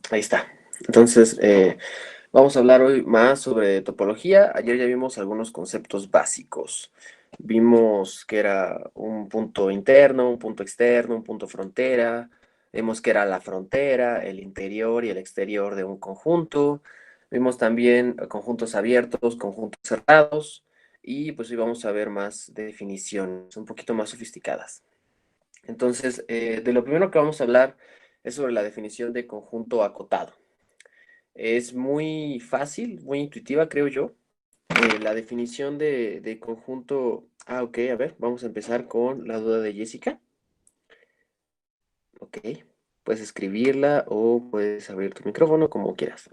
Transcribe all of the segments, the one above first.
Ahí está. Entonces, vamos a hablar hoy más sobre topología. Ayer ya vimos algunos conceptos básicos. Vimos que era un punto interno, un punto externo, un punto frontera. Vimos que era la frontera, el interior y el exterior de un conjunto. Vimos también conjuntos abiertos, conjuntos cerrados. Y pues hoy vamos a ver más definiciones, un poquito más sofisticadas. Entonces, de lo primero que vamos a hablar es sobre la definición de conjunto acotado. Es muy fácil, muy intuitiva, creo yo. La definición de conjunto... Ah, ok, a ver, vamos a empezar con la duda de Jessica. Ok, puedes escribirla o puedes abrir tu micrófono como quieras.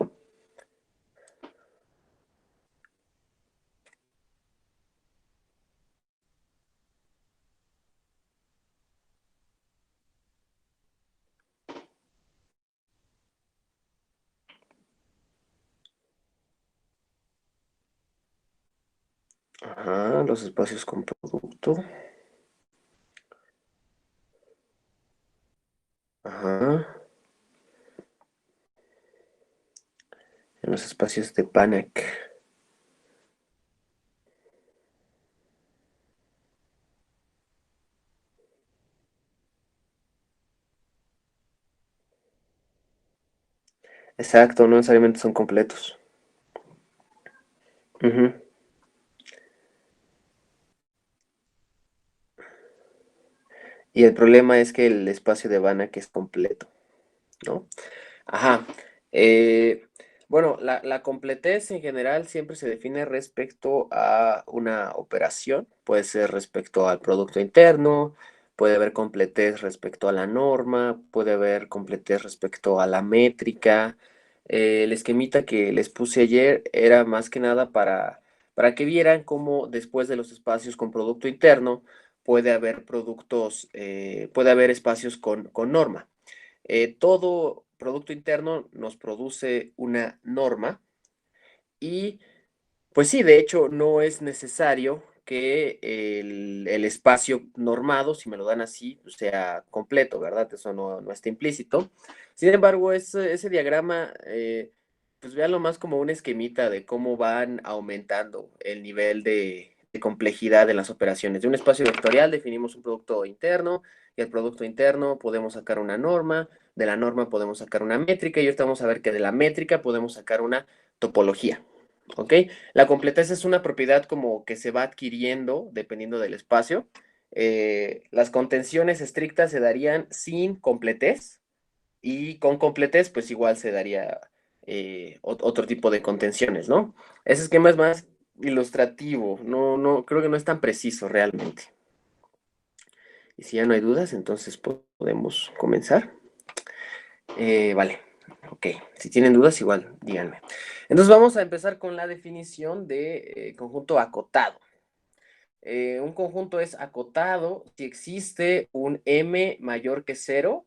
Ajá, los espacios con producto. Ajá, en los espacios de Banach. Exacto, no necesariamente son completos. Ujú. Y el problema es que el espacio de Banach es completo, ¿no? Ajá. Bueno, la completez en general siempre se define respecto a una operación. Puede ser respecto al producto interno, puede haber completez respecto a la norma, puede haber completez respecto a la métrica. El esquemita que les puse ayer era más que nada para que vieran cómo después de los espacios con producto interno puede haber productos, puede haber espacios con norma. Todo producto interno nos produce una norma y pues sí, de hecho no es necesario que el espacio normado, si me lo dan así, pues, sea completo, ¿verdad? Eso no está implícito. Sin embargo, ese diagrama, pues véanlo más como un esquemita de cómo van aumentando el nivel de complejidad de las operaciones. De un espacio vectorial definimos un producto interno y el producto interno podemos sacar una norma, de la norma podemos sacar una métrica y ahorita vamos a ver que de la métrica podemos sacar una topología. ¿Ok? La completez es una propiedad como que se va adquiriendo dependiendo del espacio. Las contenciones estrictas se darían sin completez y con completez pues igual se daría otro tipo de contenciones, ¿no? Ese esquema es más ilustrativo, creo que no es tan preciso realmente. Y si ya no hay dudas, entonces podemos comenzar. Vale, ok. Si tienen dudas, igual díganme. Entonces vamos a empezar con la definición de conjunto acotado. Un conjunto es acotado si existe un m mayor que cero,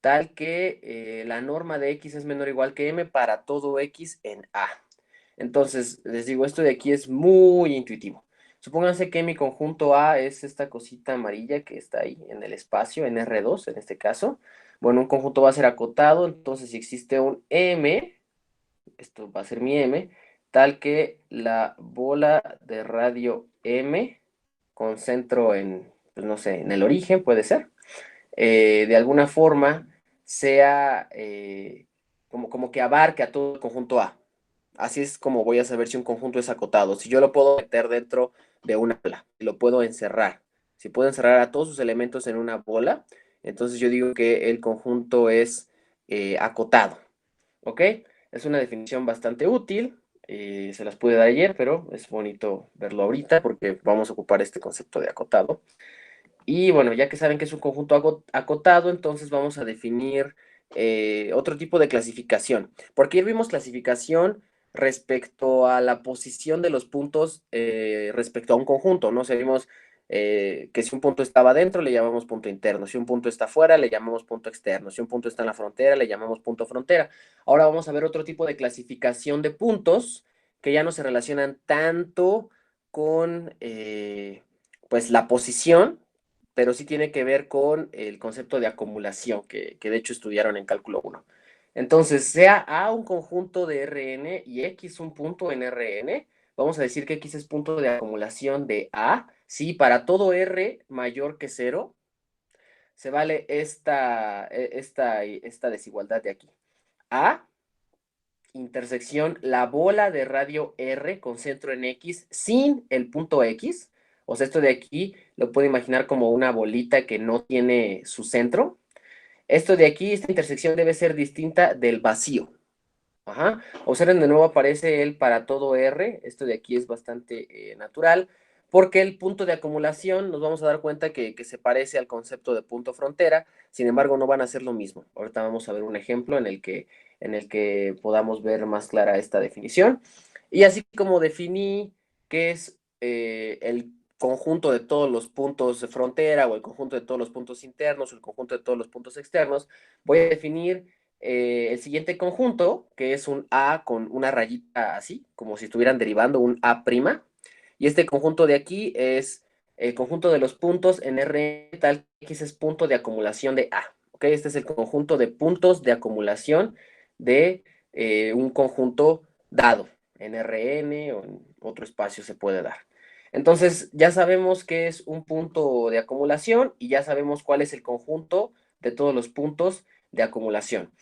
tal que la norma de x es menor o igual que m para todo x en A. Entonces, les digo, esto de aquí es muy intuitivo. Supónganse que mi conjunto A es esta cosita amarilla que está ahí en el espacio, en R2 en este caso. Bueno, un conjunto va a ser acotado, entonces si existe un M, esto va a ser mi M, tal que la bola de radio M, con centro en, pues no sé, en el origen, puede ser, de alguna forma sea como que abarque a todo el conjunto A. Así es como voy a saber si un conjunto es acotado. Si yo lo puedo meter dentro de una bola, lo puedo encerrar. Si puedo encerrar a todos sus elementos en una bola, entonces yo digo que el conjunto es acotado. ¿Ok? Es una definición bastante útil. Se las pude dar ayer, pero es bonito verlo ahorita porque vamos a ocupar este concepto de acotado. Y bueno, ya que saben que es un conjunto acotado, entonces vamos a definir otro tipo de clasificación. Porque ayer vimos clasificación respecto a la posición de los puntos respecto a un conjunto, ¿no? O sea, vimos que si un punto estaba dentro, le llamamos punto interno. Si un punto está fuera, le llamamos punto externo. Si un punto está en la frontera, le llamamos punto frontera. Ahora vamos a ver otro tipo de clasificación de puntos que ya no se relacionan tanto con pues la posición, pero sí tiene que ver con el concepto de acumulación, que de hecho estudiaron en cálculo 1. Entonces, sea A un conjunto de Rn y X un punto en Rn, vamos a decir que X es punto de acumulación de A. Si para todo R mayor que 0, se vale esta desigualdad de aquí. A, intersección, la bola de radio R con centro en X sin el punto X. O sea, esto de aquí lo puedo imaginar como una bolita que no tiene su centro. Esto de aquí, esta intersección debe ser distinta del vacío. Ajá. Observen, de nuevo aparece el para todo R. Esto de aquí es bastante natural, porque el punto de acumulación nos vamos a dar cuenta que se parece al concepto de punto frontera. Sin embargo, no van a ser lo mismo. Ahorita vamos a ver un ejemplo en el que podamos ver más clara esta definición. Y así como definí qué es el conjunto de todos los puntos de frontera, o el conjunto de todos los puntos internos, o el conjunto de todos los puntos externos, voy a definir el siguiente conjunto, que es un A con una rayita así, como si estuvieran derivando un A'. Y este conjunto de aquí es el conjunto de los puntos en R tal que X es punto de acumulación de A. ¿Ok? Este es el conjunto de puntos de acumulación de un conjunto dado. En Rn o en otro espacio se puede dar. Entonces, ya sabemos qué es un punto de acumulación y ya sabemos cuál es el conjunto de todos los puntos de acumulación.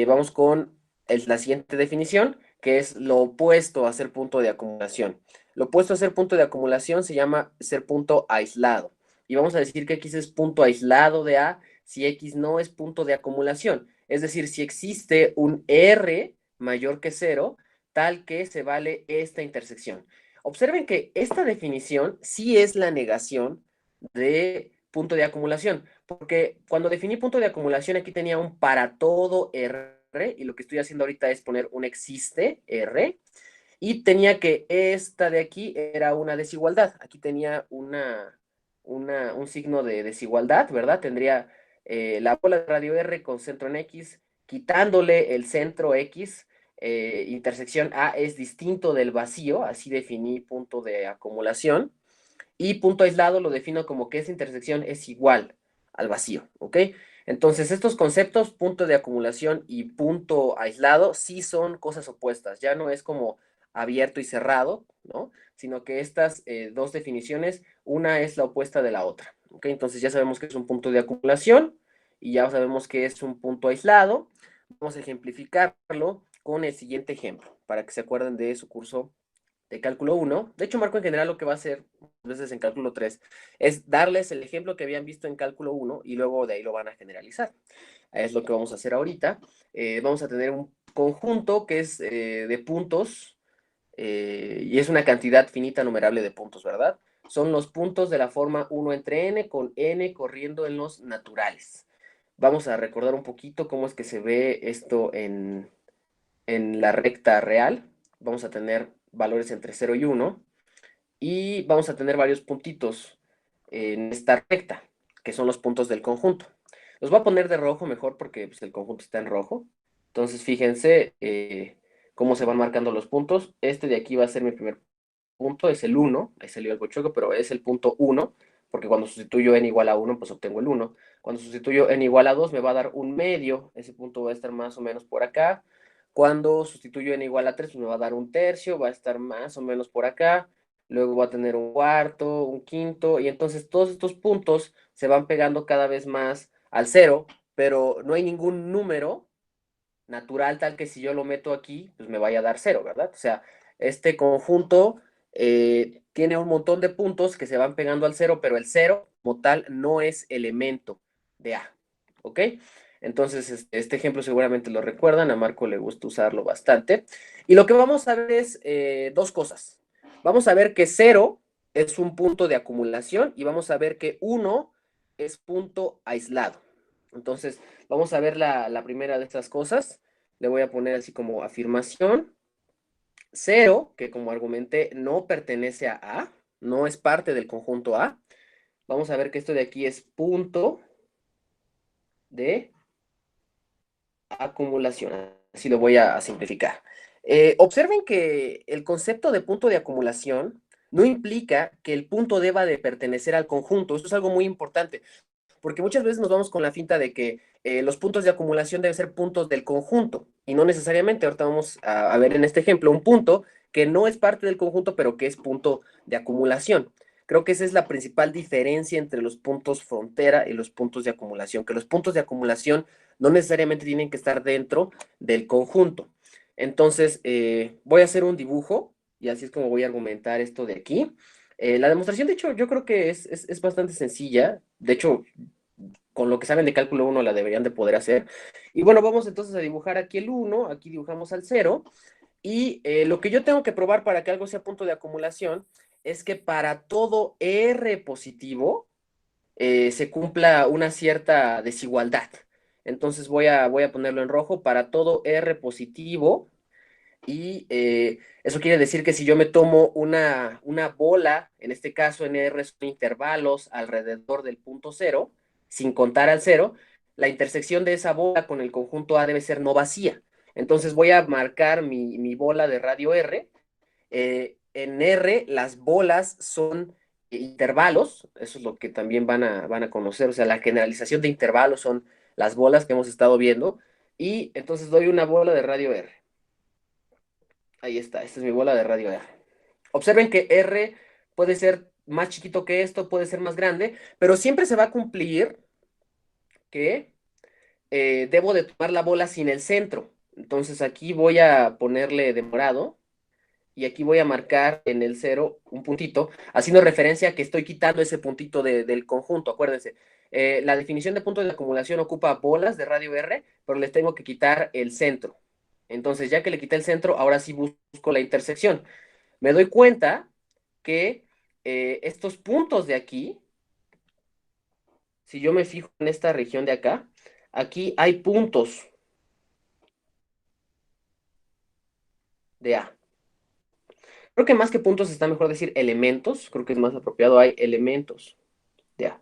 Vamos con la siguiente definición, que es lo opuesto a ser punto de acumulación. Lo opuesto a ser punto de acumulación se llama ser punto aislado. Y vamos a decir que X es punto aislado de A si X no es punto de acumulación. Es decir, si existe un R mayor que 0, tal que se vale esta intersección. Observen que esta definición sí es la negación de punto de acumulación, porque cuando definí punto de acumulación aquí tenía un para todo R, y lo que estoy haciendo ahorita es poner un existe R, y tenía que esta de aquí era una desigualdad. Aquí tenía un signo de desigualdad, ¿verdad? Tendría la bola de radio R con centro en X, quitándole el centro X, intersección A es distinto del vacío, así definí punto de acumulación. Y punto aislado lo defino como que esa intersección es igual al vacío, ¿ok? Entonces, estos conceptos, punto de acumulación y punto aislado, sí son cosas opuestas. Ya no es como abierto y cerrado, ¿no? Sino que estas dos definiciones, una es la opuesta de la otra, ¿ok? Entonces, ya sabemos que es un punto de acumulación y ya sabemos que es un punto aislado. Vamos a ejemplificarlo con el siguiente ejemplo, para que se acuerden de su curso de cálculo 1. De hecho, Marco en general lo que va a hacer, a veces en cálculo 3, es darles el ejemplo que habían visto en cálculo 1 y luego de ahí lo van a generalizar. Es lo que vamos a hacer ahorita. Vamos a tener un conjunto que es de puntos y es una cantidad finita numerable de puntos, ¿verdad? Son los puntos de la forma 1 entre n con n corriendo en los naturales. Vamos a recordar un poquito cómo es que se ve esto en la recta real. Vamos a tener valores entre 0 y 1 y vamos a tener varios puntitos en esta recta, que son los puntos del conjunto. Los voy a poner de rojo mejor porque pues, el conjunto está en rojo. Entonces, fíjense cómo se van marcando los puntos. Este de aquí va a ser mi primer punto, es el 1. Ahí salió algo choco, pero es el punto 1, porque cuando sustituyo n igual a 1, pues obtengo el 1. Cuando sustituyo n igual a 2, me va a dar un medio. Ese punto va a estar más o menos por acá. Cuando sustituyo n igual a 3, pues me va a dar un tercio, va a estar más o menos por acá. Luego va a tener un cuarto, un quinto, y entonces todos estos puntos se van pegando cada vez más al cero, pero no hay ningún número natural tal que si yo lo meto aquí, pues me vaya a dar cero, ¿verdad? O sea, este conjunto tiene un montón de puntos que se van pegando al cero, pero el cero como tal no es elemento de A, ¿ok? Entonces, este ejemplo seguramente lo recuerdan, a Marco le gusta usarlo bastante. Y lo que vamos a ver es dos cosas. Vamos a ver que cero es un punto de acumulación y vamos a ver que uno es punto aislado. Entonces, vamos a ver la primera de estas cosas. Le voy a poner así como afirmación. Cero, que como argumenté, no pertenece a A, no es parte del conjunto A. Vamos a ver que esto de aquí es punto de acumulación. Así lo voy a simplificar. Observen que el concepto de punto de acumulación no implica que el punto deba de pertenecer al conjunto. Esto es algo muy importante. Porque muchas veces nos vamos con la finta de que los puntos de acumulación deben ser puntos del conjunto, y no necesariamente. Ahorita vamos a ver en este ejemplo un punto que no es parte del conjunto, pero que es punto de acumulación. Creo que esa es la principal diferencia entre los puntos frontera y los puntos de acumulación, que los puntos de acumulación no necesariamente tienen que estar dentro del conjunto. Entonces, voy a hacer un dibujo, y así es como voy a argumentar esto de aquí. La demostración, de hecho, yo creo que es bastante sencilla. De hecho, con lo que saben de cálculo 1 la deberían de poder hacer. Y bueno, vamos entonces a dibujar aquí el 1, aquí dibujamos al 0, y lo que yo tengo que probar para que algo sea punto de acumulación es que para todo R positivo se cumpla una cierta desigualdad. Entonces voy a ponerlo en rojo para todo R positivo, y eso quiere decir que si yo me tomo una bola, en este caso en R son intervalos alrededor del punto cero, sin contar al cero, la intersección de esa bola con el conjunto A debe ser no vacía. Entonces voy a marcar mi bola de radio R. En R las bolas son intervalos, eso es lo que también van a conocer, o sea, la generalización de intervalos son las bolas que hemos estado viendo, y entonces doy una bola de radio R. Ahí está, esta es mi bola de radio R. Observen que R puede ser más chiquito que esto, puede ser más grande, pero siempre se va a cumplir que debo de tomar la bola sin el centro. Entonces aquí voy a ponerle de morado, y aquí voy a marcar en el cero un puntito, haciendo referencia a que estoy quitando ese puntito del conjunto. Acuérdense, la definición de punto de acumulación ocupa bolas de radio R, pero les tengo que quitar el centro. Entonces, ya que le quité el centro, ahora sí busco la intersección. Me doy cuenta que estos puntos de aquí, si yo me fijo en esta región de acá, aquí hay puntos de A. Creo que más que puntos está mejor decir elementos, creo que es más apropiado, hay elementos de A.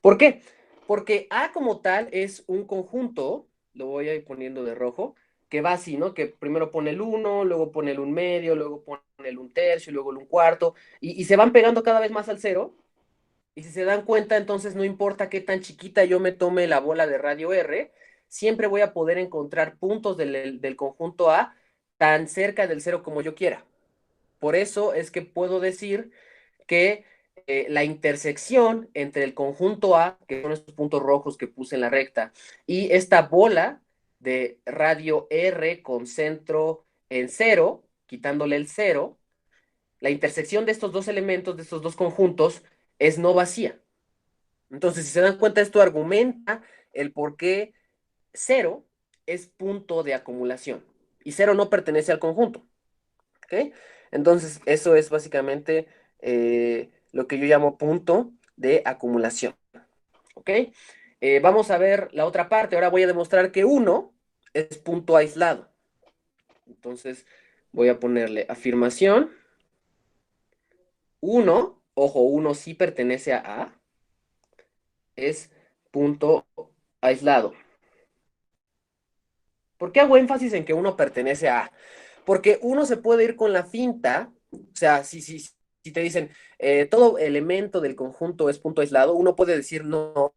¿Por qué? Porque A como tal es un conjunto, lo voy a ir poniendo de rojo, que va así, ¿no? Que primero pone el 1, luego pone el 1 medio, luego pone el 1 tercio, luego el 1 cuarto, y se van pegando cada vez más al cero. Y si se dan cuenta, entonces no importa qué tan chiquita yo me tome la bola de radio R, siempre voy a poder encontrar puntos del conjunto A tan cerca del cero como yo quiera. Por eso es que puedo decir que la intersección entre el conjunto A, que son estos puntos rojos que puse en la recta, y esta bola de radio R con centro en cero, quitándole el cero, la intersección de estos dos elementos, de estos dos conjuntos, es no vacía. Entonces, si se dan cuenta, esto argumenta el por qué cero es punto de acumulación y cero no pertenece al conjunto. ¿Ok? Entonces, eso es básicamente lo que yo llamo punto de acumulación. ¿Ok? Vamos a ver la otra parte. Ahora voy a demostrar que uno es punto aislado. Entonces, voy a ponerle afirmación. Uno, ojo, uno sí pertenece a A, es punto aislado. ¿Por qué hago énfasis en que uno pertenece a A? Porque uno se puede ir con la finta, o sea, si te dicen todo elemento del conjunto es punto aislado, uno puede decir no,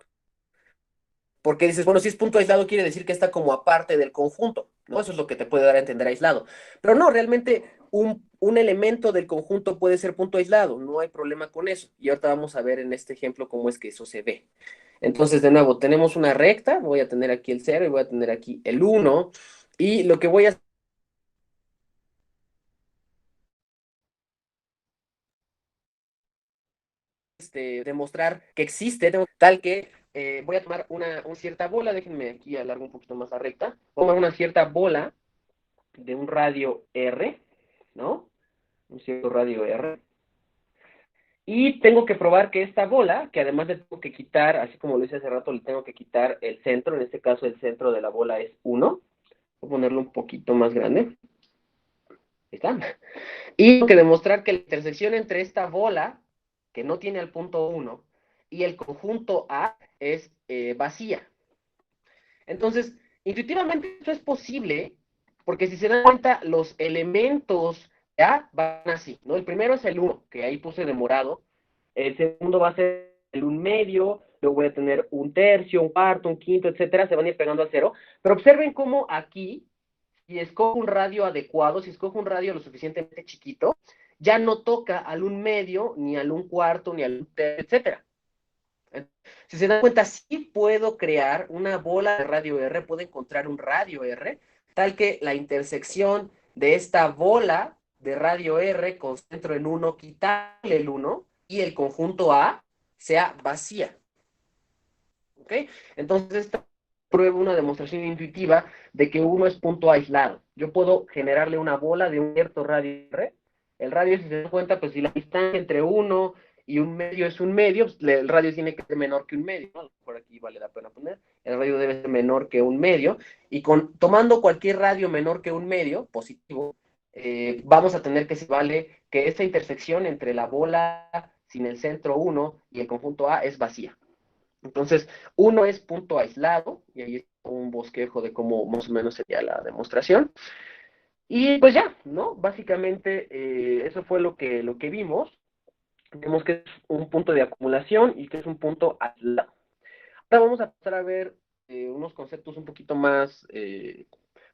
porque dices, bueno, si es punto aislado quiere decir que está como aparte del conjunto, ¿no? Eso es lo que te puede dar a entender aislado. Pero no, realmente un elemento del conjunto puede ser punto aislado, no hay problema con eso. Y ahorita vamos a ver en este ejemplo cómo es que eso se ve. Entonces, de nuevo, tenemos una recta, voy a tener aquí el 0 y voy a tener aquí el 1, y lo que voy a demostrar que existe, tal que voy a tomar una cierta bola, déjenme aquí alargo un poquito más la recta, voy a tomar una cierta bola de un radio R, ¿no? Un cierto radio R. Y tengo que probar que esta bola, que además le tengo que quitar, así como lo hice hace rato, le tengo que quitar el centro, en este caso el centro de la bola es 1. Voy a ponerlo un poquito más grande. Ahí está. Y tengo que demostrar que la intersección entre esta bola, que no tiene el punto 1, y el conjunto A es vacía. Entonces, intuitivamente esto es posible, porque si se dan cuenta, los elementos de A van así, ¿no? El primero es el 1, que ahí puse de morado. El segundo va a ser el 1 medio, luego voy a tener un tercio, un cuarto, un quinto, etcétera, se van a ir pegando a cero. Pero observen cómo aquí, si escojo un radio adecuado, si escojo un radio lo suficientemente chiquito, ya no toca al un medio, ni al un cuarto, ni al un tercio, etcétera. Si se dan cuenta, sí puedo crear una bola de radio R, puedo encontrar un radio R, tal que la intersección de esta bola de radio R con centro en 1, quitarle el 1 y el conjunto A sea vacía. ¿Ok? Entonces, esta prueba una demostración intuitiva de que 1 es punto aislado. Yo puedo generarle una bola de un cierto radio R. El radio, si se dan cuenta, pues si la distancia entre 1 y un medio es un medio, pues el radio tiene que ser menor que un medio, ¿no? Por aquí vale la pena poner. El radio debe ser menor que un medio. Y tomando cualquier radio menor que un medio, positivo, vamos a tener que se vale que esta intersección entre la bola sin el centro 1 y el conjunto A es vacía. Entonces, 1 es punto aislado, y ahí es un bosquejo de cómo más o menos sería la demostración. Y pues ya, ¿no? Básicamente, eso fue lo que vimos. Vemos que es un punto de acumulación y que es un punto aislado. Ahora vamos a pasar a ver unos conceptos un poquito más,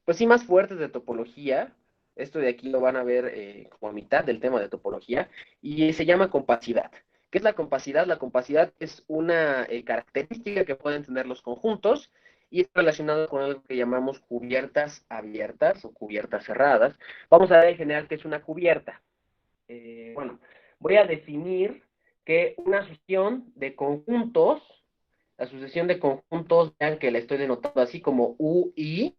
pues sí, más fuertes de topología. Esto de aquí lo van a ver como a mitad del tema de topología, y se llama compacidad. ¿Qué es la compacidad? La compacidad es una característica que pueden tener los conjuntos y es relacionado con algo que llamamos cubiertas abiertas o cubiertas cerradas. Vamos a ver en general qué es una cubierta. Bueno, voy a definir que una sucesión de conjuntos, la sucesión de conjuntos, vean que la estoy denotando así como UI,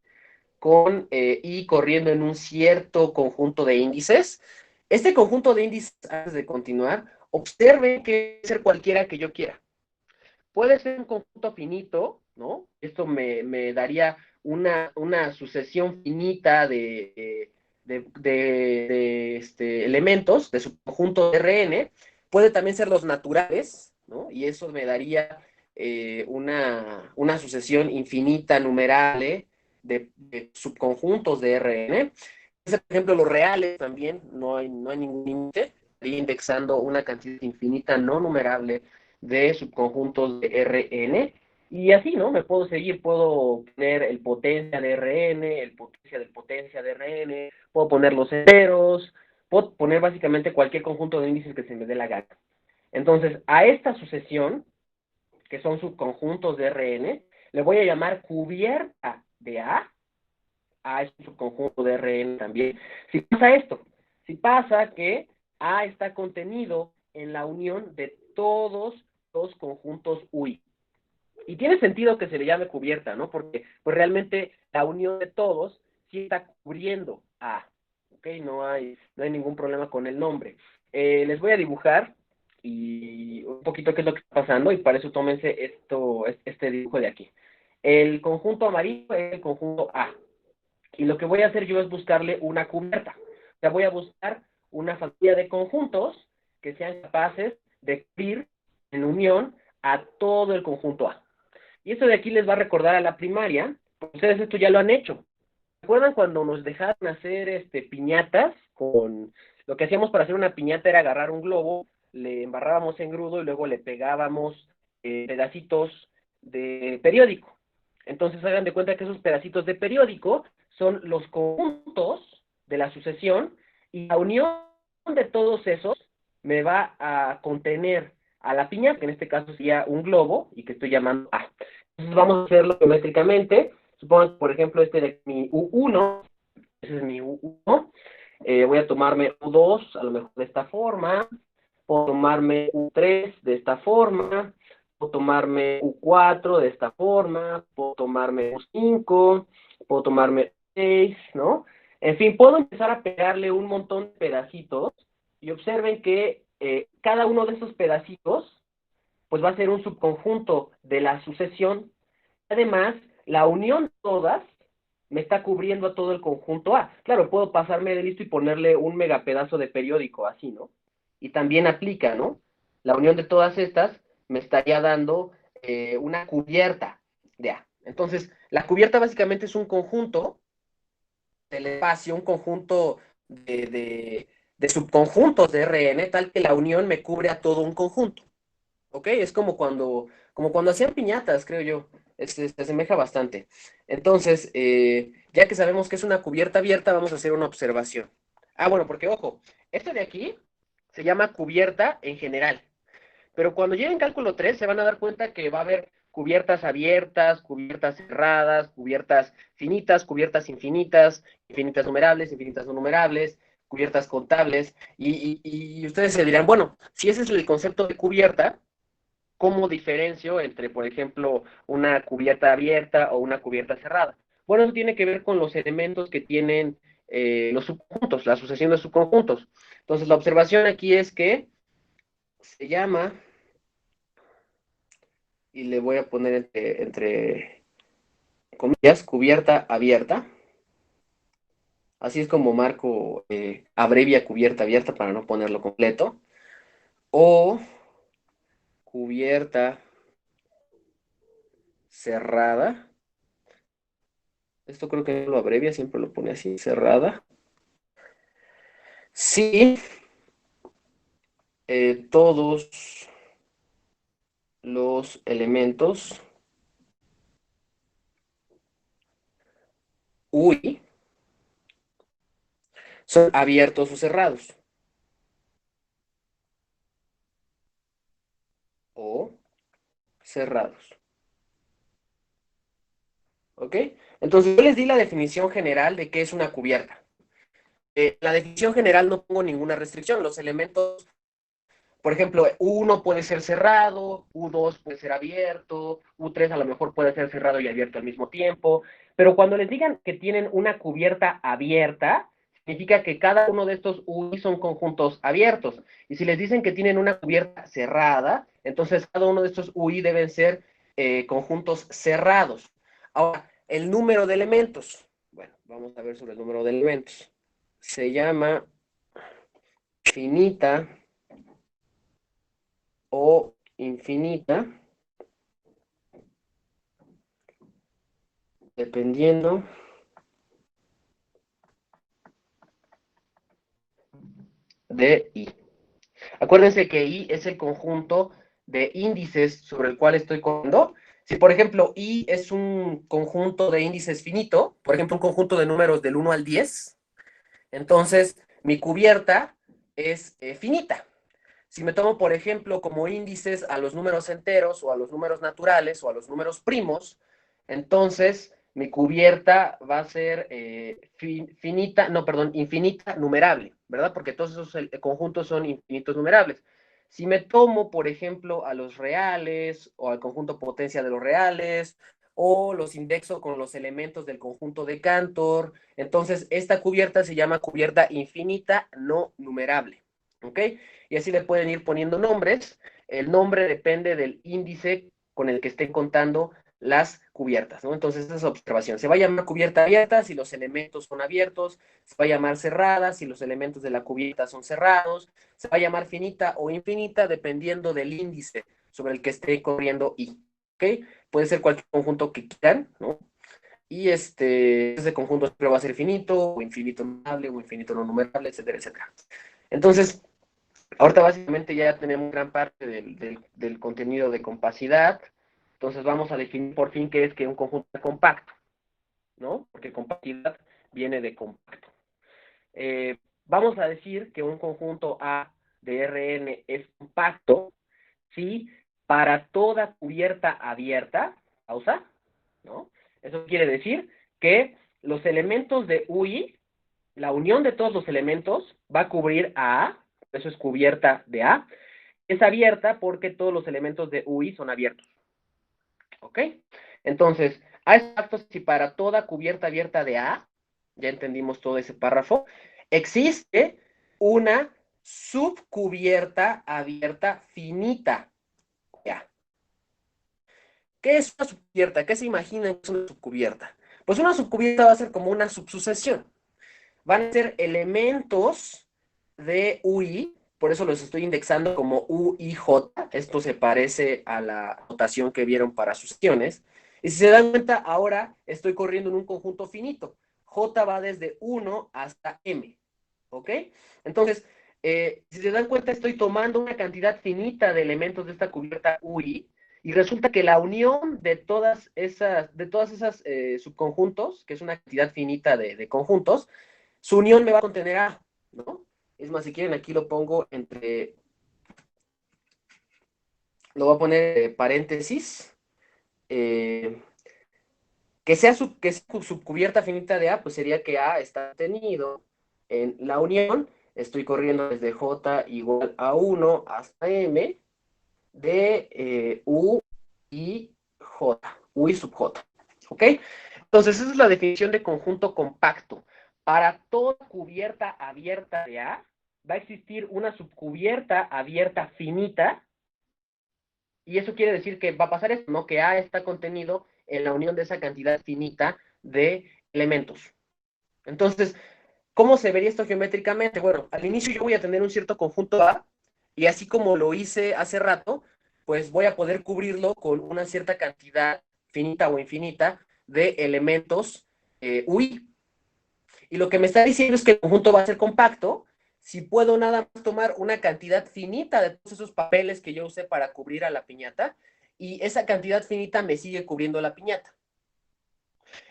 con I corriendo en un cierto conjunto de índices. Este conjunto de índices, antes de continuar, observen que puede ser cualquiera que yo quiera. Puede ser un conjunto finito, ¿no? Esto me daría una sucesión finita de elementos de su conjunto de Rn. Puede también ser los naturales, ¿no? Y eso me daría una sucesión infinita numerable de subconjuntos de Rn. Por ejemplo, los reales también, no hay ningún límite, estaría indexando una cantidad infinita no numerable de subconjuntos de Rn, y así, ¿no? Me puedo seguir, puedo poner el potencia de Rn, el potencia del potencia de Rn, puedo poner los enteros, puedo poner básicamente cualquier conjunto de índices que se me dé la gana. Entonces, a esta sucesión, que son subconjuntos de Rn, le voy a llamar cubierta de A. A es un subconjunto de Rn también. Si pasa esto, si pasa que A está contenido en la unión de todos los conjuntos UI. Y tiene sentido que se le llame cubierta, ¿no? Porque pues realmente la unión de todos sí está cubriendo A. ¿Ok? No hay ningún problema con el nombre. Les voy a dibujar y un poquito qué es lo que está pasando, y para eso tómense este dibujo de aquí. El conjunto amarillo es el conjunto A. Y lo que voy a hacer yo es buscarle una cubierta. O sea, voy a buscar una familia de conjuntos que sean capaces de cubrir en unión a todo el conjunto A. Y eso de aquí les va a recordar a la primaria, porque ustedes esto ya lo han hecho. ¿Recuerdan cuando nos dejaron hacer piñatas? Lo que hacíamos para hacer una piñata era agarrar un globo, le embarrábamos en grudo y luego le pegábamos pedacitos de periódico. Entonces hagan de cuenta que esos pedacitos de periódico son los conjuntos de la sucesión, y la unión de todos esos me va a contener a la piñata, que en este caso sería un globo y que estoy llamando A. Entonces vamos a hacerlo geométricamente. Supongo, por ejemplo, este de mi U1, ese es mi U1. Voy a tomarme U2, a lo mejor de esta forma. Puedo tomarme U3 de esta forma. Puedo tomarme U4 de esta forma. Puedo tomarme U5. Puedo tomarme U6, ¿no? En fin, puedo empezar a pegarle un montón de pedacitos, y observen que cada uno de esos pedacitos pues va a ser un subconjunto de la sucesión. Además, la unión de todas me está cubriendo a todo el conjunto A. Claro, puedo pasarme de listo y ponerle un megapedazo de periódico así, ¿no? Y también aplica, ¿no? La unión de todas estas me estaría dando una cubierta de A. Entonces, la cubierta básicamente es un conjunto del espacio, un conjunto de subconjuntos de Rn, tal que la unión me cubre a todo un conjunto. ¿Ok? Es como cuando como cuando hacían piñatas, creo yo. Se asemeja bastante. Entonces, ya que sabemos que es una cubierta abierta, vamos a hacer una observación. Ah, bueno, porque ojo, esto de aquí se llama cubierta en general. Pero cuando lleguen cálculo 3 se van a dar cuenta que va a haber cubiertas abiertas, cubiertas cerradas, cubiertas finitas, cubiertas infinitas, infinitas numerables, infinitas no numerables, cubiertas contables, y ustedes se dirán, bueno, si ese es el concepto de cubierta, ¿cómo diferencio entre, por ejemplo, una cubierta abierta o una cubierta cerrada? Bueno, eso tiene que ver con los elementos que tienen los subconjuntos, la sucesión de subconjuntos. Entonces, la observación aquí es que se llama, y le voy a poner entre comillas, cubierta abierta. Así es como marco, abrevia cubierta abierta para no ponerlo completo. O cubierta cerrada. Esto creo que no lo abrevia, siempre lo pone así, cerrada. Sí, todos los elementos UI son abiertos o cerrados. O cerrados. ¿Ok? Entonces yo les di la definición general de qué es una cubierta. La definición general no pongo ninguna restricción. Los elementos, por ejemplo, U1 puede ser cerrado, U2 puede ser abierto, U3 a lo mejor puede ser cerrado y abierto al mismo tiempo. Pero cuando les digan que tienen una cubierta abierta, significa que cada uno de estos UI son conjuntos abiertos. Y si les dicen que tienen una cubierta cerrada, entonces cada uno de estos UI deben ser conjuntos cerrados. Ahora, el número de elementos. Bueno, vamos a ver sobre el número de elementos. Se llama finita o infinita, dependiendo de I. Acuérdense que I es el conjunto de índices sobre el cual estoy corriendo. Si, por ejemplo, I es un conjunto de índices finito, por ejemplo, un conjunto de números del 1 al 10, entonces mi cubierta es finita. Si me tomo, por ejemplo, como índices a los números enteros o a los números naturales o a los números primos, entonces mi cubierta va a ser finita, no, perdón, infinita numerable, ¿verdad? Porque todos esos conjuntos son infinitos numerables. Si me tomo, por ejemplo, a los reales o al conjunto potencia de los reales o los indexo con los elementos del conjunto de Cantor, entonces esta cubierta se llama cubierta infinita no numerable, ¿ok? Y así le pueden ir poniendo nombres. El nombre depende del índice con el que estén contando las cubiertas, ¿no? Entonces, esa es observación. Se va a llamar cubierta abierta si los elementos son abiertos, se va a llamar cerrada si los elementos de la cubierta son cerrados, se va a llamar finita o infinita dependiendo del índice sobre el que esté corriendo I, ¿ok? Puede ser cualquier conjunto que quieran, ¿no? Y ese conjunto siempre va a ser finito, o infinito numerable, o infinito no numerable, etcétera, etcétera. Entonces, ahorita básicamente ya tenemos gran parte del contenido de compacidad, entonces vamos a definir por fin qué es que un conjunto es compacto, ¿no? Porque compacidad viene de compacto. Vamos a decir que un conjunto A de Rn es compacto, ¿sí? Para toda cubierta abierta, pausa, ¿no? Eso quiere decir que los elementos de UI, la unión de todos los elementos va a cubrir a A, eso es cubierta de A, es abierta porque todos los elementos de UI son abiertos. ¿Ok? Entonces, A es exacto si para toda cubierta abierta de A, ya entendimos todo ese párrafo, existe una subcubierta abierta finita de A. ¿Qué es una subcubierta? ¿Qué se imaginan que es una subcubierta? Pues una subcubierta va a ser como una subsucesión. Van a ser elementos de UI, por eso los estoy indexando como UIJ. Esto se parece a la notación que vieron para sucesiones. Y si se dan cuenta, ahora estoy corriendo en un conjunto finito. J va desde 1 hasta M. ¿Ok? Entonces, si se dan cuenta, estoy tomando una cantidad finita de elementos de esta cubierta UI Y resulta que la unión de todas esas subconjuntos, que es una cantidad finita de conjuntos, su unión me va a contener A, ¿no? Es más, si quieren, aquí lo pongo entre, lo voy a poner paréntesis, eh, que sea subcubierta finita de A, pues sería que A está contenido en la unión, estoy corriendo desde J igual a 1 hasta M, de U y J, U y sub J, ¿ok? Entonces, esa es la definición de conjunto compacto. Para toda cubierta abierta de A, va a existir una subcubierta abierta finita, y eso quiere decir que va a pasar esto, ¿no? Que A está contenido en la unión de esa cantidad finita de elementos. Entonces, ¿cómo se vería esto geométricamente? Bueno, al inicio yo voy a tener un cierto conjunto A, y así como lo hice hace rato, pues voy a poder cubrirlo con una cierta cantidad finita o infinita de elementos UI. Y lo que me está diciendo es que el conjunto va a ser compacto si puedo nada más tomar una cantidad finita de todos esos papeles que yo usé para cubrir a la piñata, y esa cantidad finita me sigue cubriendo la piñata.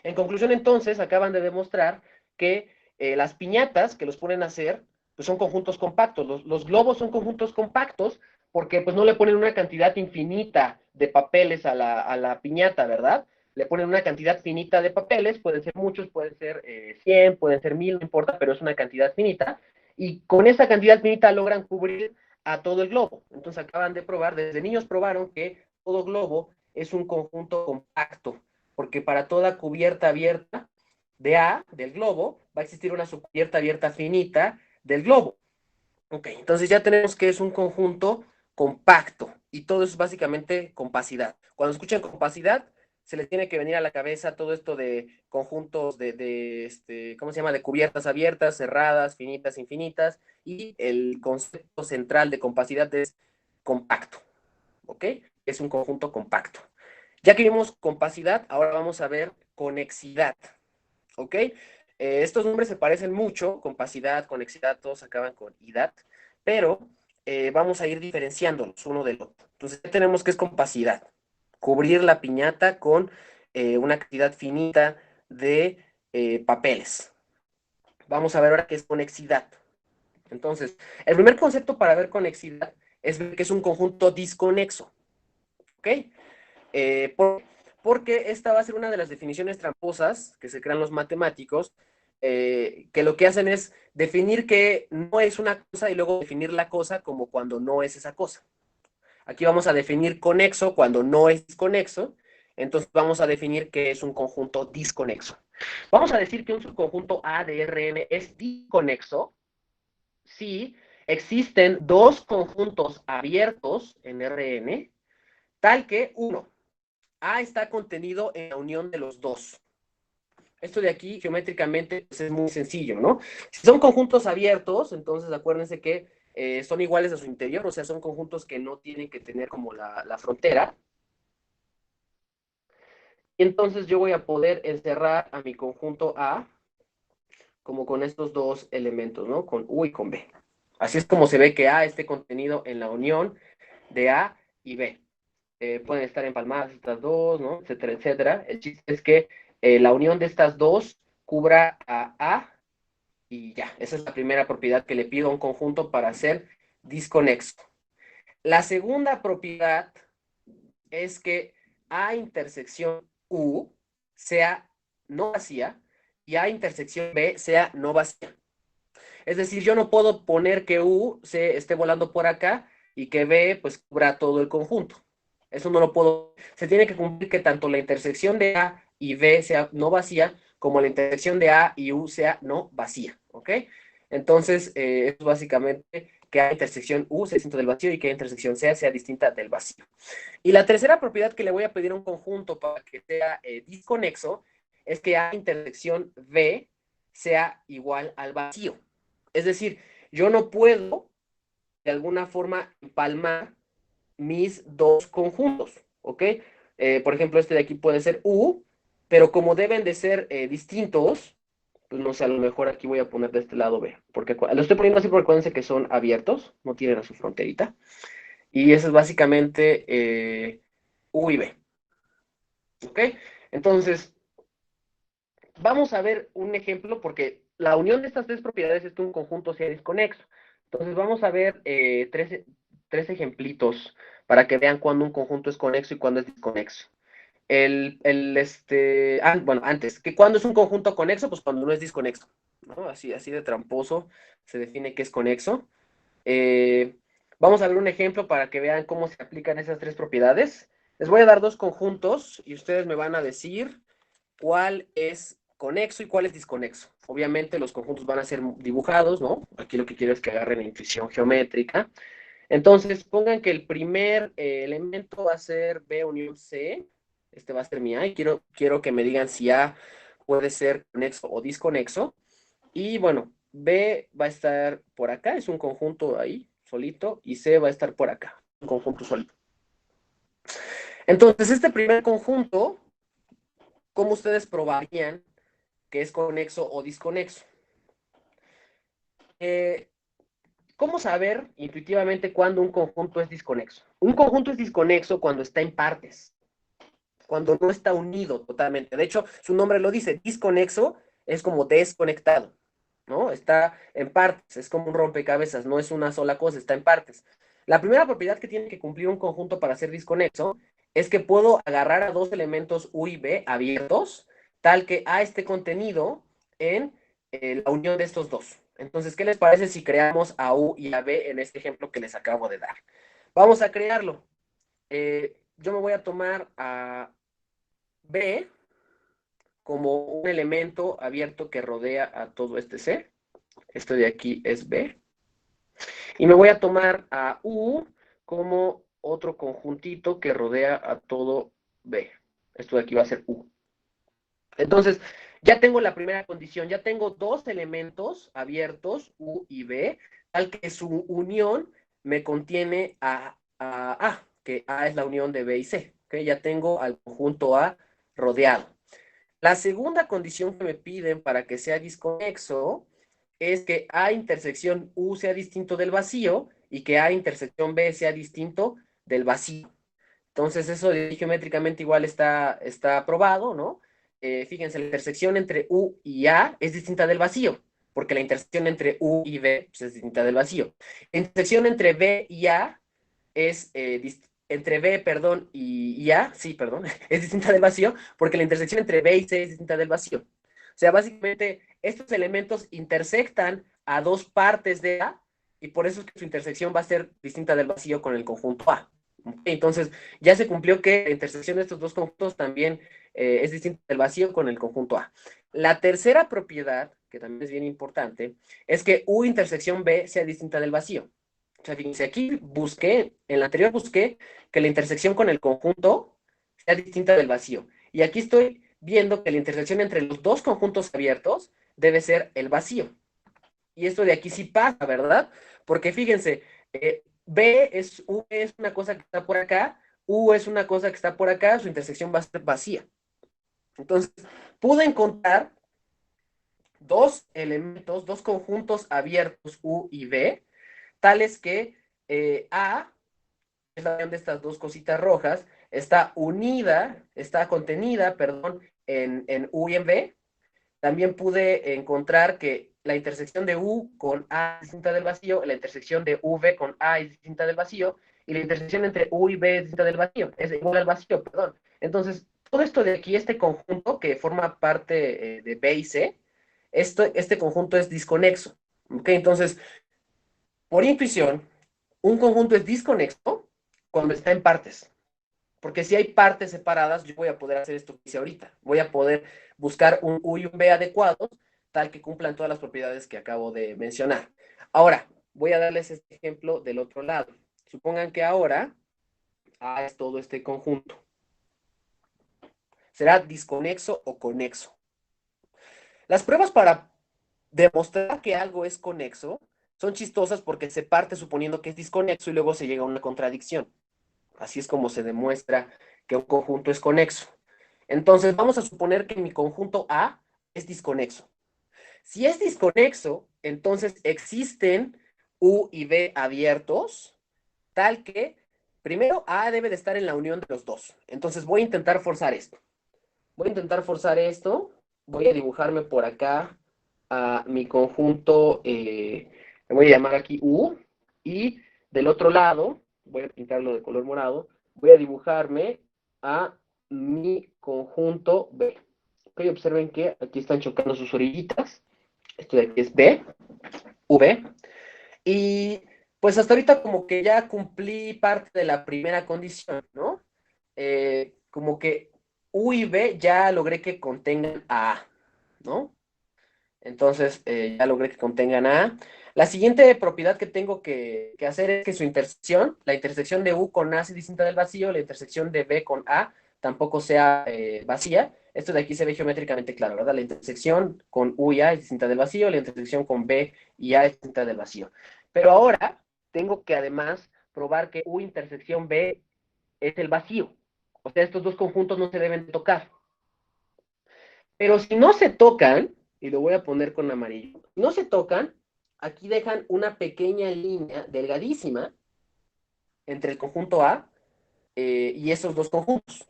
En conclusión, entonces, acaban de demostrar que las piñatas que los ponen a hacer, pues son conjuntos compactos. Los globos son conjuntos compactos porque pues no le ponen una cantidad infinita de papeles a la piñata, ¿verdad? Le ponen una cantidad finita de papeles, pueden ser muchos, pueden ser 100, pueden ser 1000, no importa, pero es una cantidad finita. Y con esa cantidad finita logran cubrir a todo el globo. Entonces acaban de probar, desde niños probaron que todo globo es un conjunto compacto, porque para toda cubierta abierta de A, del globo, va a existir una subcubierta abierta finita del globo. Ok, entonces ya tenemos que es un conjunto compacto, y todo es básicamente compacidad. Cuando escuchan compacidad, se les tiene que venir a la cabeza todo esto de conjuntos ¿cómo se llama? De cubiertas abiertas, cerradas, finitas, infinitas, y el concepto central de compacidad es compacto, ¿ok? Es un conjunto compacto. Ya que vimos compacidad, ahora vamos a ver conexidad, ¿ok? Estos nombres se parecen mucho, compacidad, conexidad, todos acaban con idad, pero vamos a ir diferenciándolos uno del otro. Entonces, ya tenemos que es compacidad, cubrir la piñata con una cantidad finita de papeles. Vamos a ver ahora qué es conexidad. Entonces, el primer concepto para ver conexidad es ver que es un conjunto disconexo, ¿ok? Eh, por, Porque esta va a ser una de las definiciones tramposas que se crean los matemáticos, que lo que hacen es definir que no es una cosa y luego definir la cosa como cuando no es esa cosa. Aquí vamos a definir conexo cuando no es conexo, entonces vamos a definir que es un conjunto disconexo. Vamos a decir que un subconjunto A de Rn es disconexo si existen dos conjuntos abiertos en Rn, tal que uno, A está contenido en la unión de los dos. Esto de aquí, geométricamente, pues es muy sencillo, ¿no? Si son conjuntos abiertos, entonces acuérdense que son iguales a su interior, o sea, son conjuntos que no tienen que tener como la frontera. Y entonces yo voy a poder encerrar a mi conjunto A como con estos dos elementos, ¿no? Con U y con B. Así es como se ve que A esté contenido en la unión de A y B. Pueden estar empalmadas estas dos, ¿no? Etcétera, etcétera. El chiste es que la unión de estas dos cubra a A, y ya. Esa es la primera propiedad que le pido a un conjunto para ser disconexo. La segunda propiedad es que A intersección U sea no vacía y A intersección B sea no vacía. Es decir, yo no puedo poner que U se esté volando por acá y que B pues cubra todo el conjunto. Eso no lo puedo. Se tiene que cumplir que tanto la intersección de A y B sea no vacía, como la intersección de A y U sea no vacía. ¿Ok? Entonces, es básicamente que A intersección U sea distinto del vacío y que A intersección C sea distinta del vacío. Y la tercera propiedad que le voy a pedir a un conjunto para que sea disconexo es que A intersección B sea igual al vacío. Es decir, yo no puedo de alguna forma empalmar mis dos conjuntos, ¿ok? Por ejemplo, este de aquí puede ser U, pero como deben de ser distintos, pues no sé, a lo mejor aquí voy a poner de este lado B, porque lo estoy poniendo así porque acuérdense que son abiertos, no tienen a su fronterita, y eso es básicamente U y B. ¿Ok? Entonces, vamos a ver un ejemplo porque la unión de estas tres propiedades es que un conjunto sea desconexo. Entonces, vamos a ver tres ejemplitos para que vean cuándo un conjunto es conexo y cuándo es desconexo. Bueno, antes, que cuando es un conjunto conexo, pues cuando no es disconexo, ¿no? Así de tramposo se define que es conexo. Eh, Vamos a ver un ejemplo para que vean cómo se aplican esas tres propiedades. Les voy a dar dos conjuntos y ustedes me van a decir cuál es conexo y cuál es disconexo. Obviamente los conjuntos van a ser dibujados, ¿no? Aquí lo que quiero es que agarren intuición geométrica. Entonces, pongan que el primer elemento va a ser B unión C. Este va a ser mi A y quiero que me digan si A puede ser conexo o disconexo. Y bueno, B va a estar por acá, es un conjunto ahí, solito, y C va a estar por acá, un conjunto solito. Entonces, este primer conjunto, ¿cómo ustedes probarían que es conexo o disconexo? Eh, ¿Cómo saber intuitivamente cuándo un conjunto es disconexo? Un conjunto es disconexo cuando está en partes, cuando no está unido totalmente. De hecho, su nombre lo dice, disconexo es como desconectado, ¿no? Está en partes, es como un rompecabezas, no es una sola cosa, está en partes. La primera propiedad que tiene que cumplir un conjunto para ser disconexo es que puedo agarrar a dos elementos U y B abiertos, tal que A esté contenido en la unión de estos dos. Entonces, ¿qué les parece si creamos a U y a B en este ejemplo que les acabo de dar? Vamos a crearlo. Yo me voy a tomar a B como un elemento abierto que rodea a todo este C. Esto de aquí es B. Y me voy a tomar a U como otro conjuntito que rodea a todo B. Esto de aquí va a ser U. Entonces, ya tengo la primera condición, ya tengo dos elementos abiertos, U y B, tal que su unión me contiene a, que A es la unión de B y C. ¿Okay? Ya tengo al conjunto A rodeado. La segunda condición que me piden para que sea disconexo es que A intersección U sea distinto del vacío y que A intersección B sea distinto del vacío. Entonces, eso geométricamente igual está probado, ¿no? Fíjense, la intersección entre U y A es distinta del vacío, porque la intersección entre U y B pues, es distinta del vacío. La intersección entre B y A es entre B, perdón, y A, sí, perdón, es distinta del vacío, porque la intersección entre B y C es distinta del vacío. O sea, básicamente, estos elementos intersectan a dos partes de A, y por eso es que su intersección va a ser distinta del vacío con el conjunto A. Entonces, ya se cumplió que la intersección de estos dos conjuntos también es distinta del vacío con el conjunto A. La tercera propiedad, que también es bien importante, es que U intersección B sea distinta del vacío. O sea, fíjense, aquí en la anterior busqué que la intersección con el conjunto sea distinta del vacío. Y aquí estoy viendo que la intersección entre los dos conjuntos abiertos debe ser el vacío. Y esto de aquí sí pasa, ¿verdad? Porque fíjense, U es una cosa que está por acá, U es una cosa que está por acá, su intersección va a ser vacía. Entonces, pude encontrar dos elementos, dos conjuntos abiertos U y B, tales que A es la unión de estas dos cositas rojas, está contenida, perdón, en U y en B. También pude encontrar que la intersección de U con A es distinta del vacío, la intersección de UV con A es distinta del vacío, y la intersección entre U y B es distinta del vacío, es igual al vacío, perdón. Entonces, todo esto de aquí, este conjunto que forma parte de B y C, este conjunto es disconexo. ¿Ok? Entonces, por intuición, un conjunto es disconexo cuando está en partes. Porque si hay partes separadas, yo voy a poder hacer esto que hice ahorita. Voy a poder buscar un U y un B adecuados, tal que cumplan todas las propiedades que acabo de mencionar. Ahora, voy a darles este ejemplo del otro lado. Supongan que ahora A es todo este conjunto. ¿Será disconexo o conexo? Las pruebas para demostrar que algo es conexo son chistosas porque se parte suponiendo que es disconexo y luego se llega a una contradicción. Así es como se demuestra que un conjunto es conexo. Entonces, vamos a suponer que mi conjunto A es disconexo. Si es disconexo, entonces existen U y B abiertos, tal que Primero, A debe de estar en la unión de los dos. Entonces voy a intentar forzar esto. Voy a intentar forzar esto. Voy a dibujarme por acá a mi conjunto, le voy a llamar aquí U. Y del otro lado, voy a pintarlo de color morado, voy a dibujarme a mi conjunto B. Ok, observen que aquí están chocando sus orillitas. Esto de aquí es B, V. Y pues hasta ahorita como que ya cumplí parte de la primera condición, ¿no? Como que U y B ya logré que contengan a A, ¿no? Entonces ya logré que contengan a A. La siguiente propiedad que tengo que hacer es que su intersección, la intersección de U con A sea distinta del vacío, la intersección de B con A tampoco sea vacía. Esto de aquí se ve geométricamente claro, ¿verdad? La intersección con U y A es distinta del vacío, la intersección con B y A es distinta del vacío. Pero ahora tengo que además probar que U intersección B es el vacío. O sea, estos dos conjuntos no se deben tocar. Pero si no se tocan, y lo voy a poner con amarillo, si no se tocan, aquí dejan una pequeña línea delgadísima entre el conjunto A y esos dos conjuntos.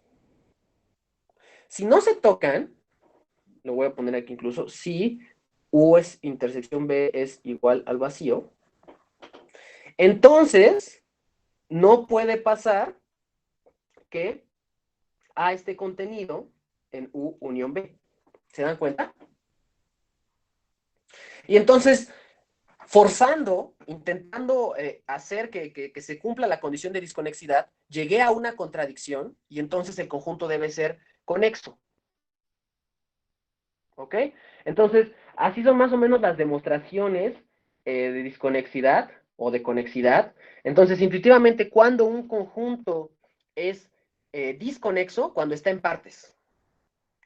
Si no se tocan, lo voy a poner aquí incluso, si U es intersección B es igual al vacío, entonces no puede pasar que A esté contenido en U unión B. ¿Se dan cuenta? Y entonces forzando, intentando hacer que se cumpla la condición de disconexidad, llegué a una contradicción y entonces el conjunto debe ser conexo. ¿Ok? Entonces, así son más o menos las demostraciones de disconexidad o de conexidad. Entonces, intuitivamente, cuando un conjunto es disconexo, cuando está en partes.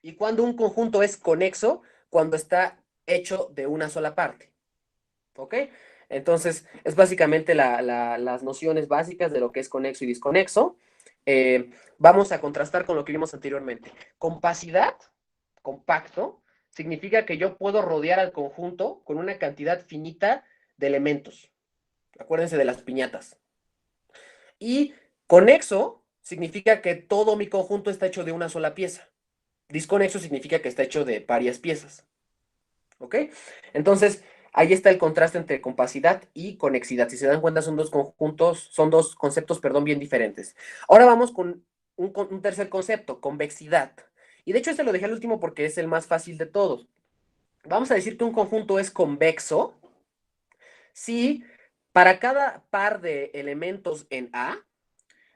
Y cuando un conjunto es conexo, cuando está hecho de una sola parte. ¿Ok? Entonces, es básicamente las nociones básicas de lo que es conexo y disconexo. Vamos a contrastar con lo que vimos anteriormente. Compacidad, compacto, significa que yo puedo rodear al conjunto con una cantidad finita de elementos. Acuérdense de las piñatas. Y conexo significa que todo mi conjunto está hecho de una sola pieza. Disconexo significa que está hecho de varias piezas. ¿Ok? Entonces, ahí está el contraste entre compacidad y conexidad. Si se dan cuenta, son dos conjuntos, son dos conceptos, perdón, bien diferentes. Ahora vamos con un tercer concepto, convexidad. Y de hecho, este lo dejé al último porque es el más fácil de todos. Vamos a decir que un conjunto es convexo si para cada par de elementos en A,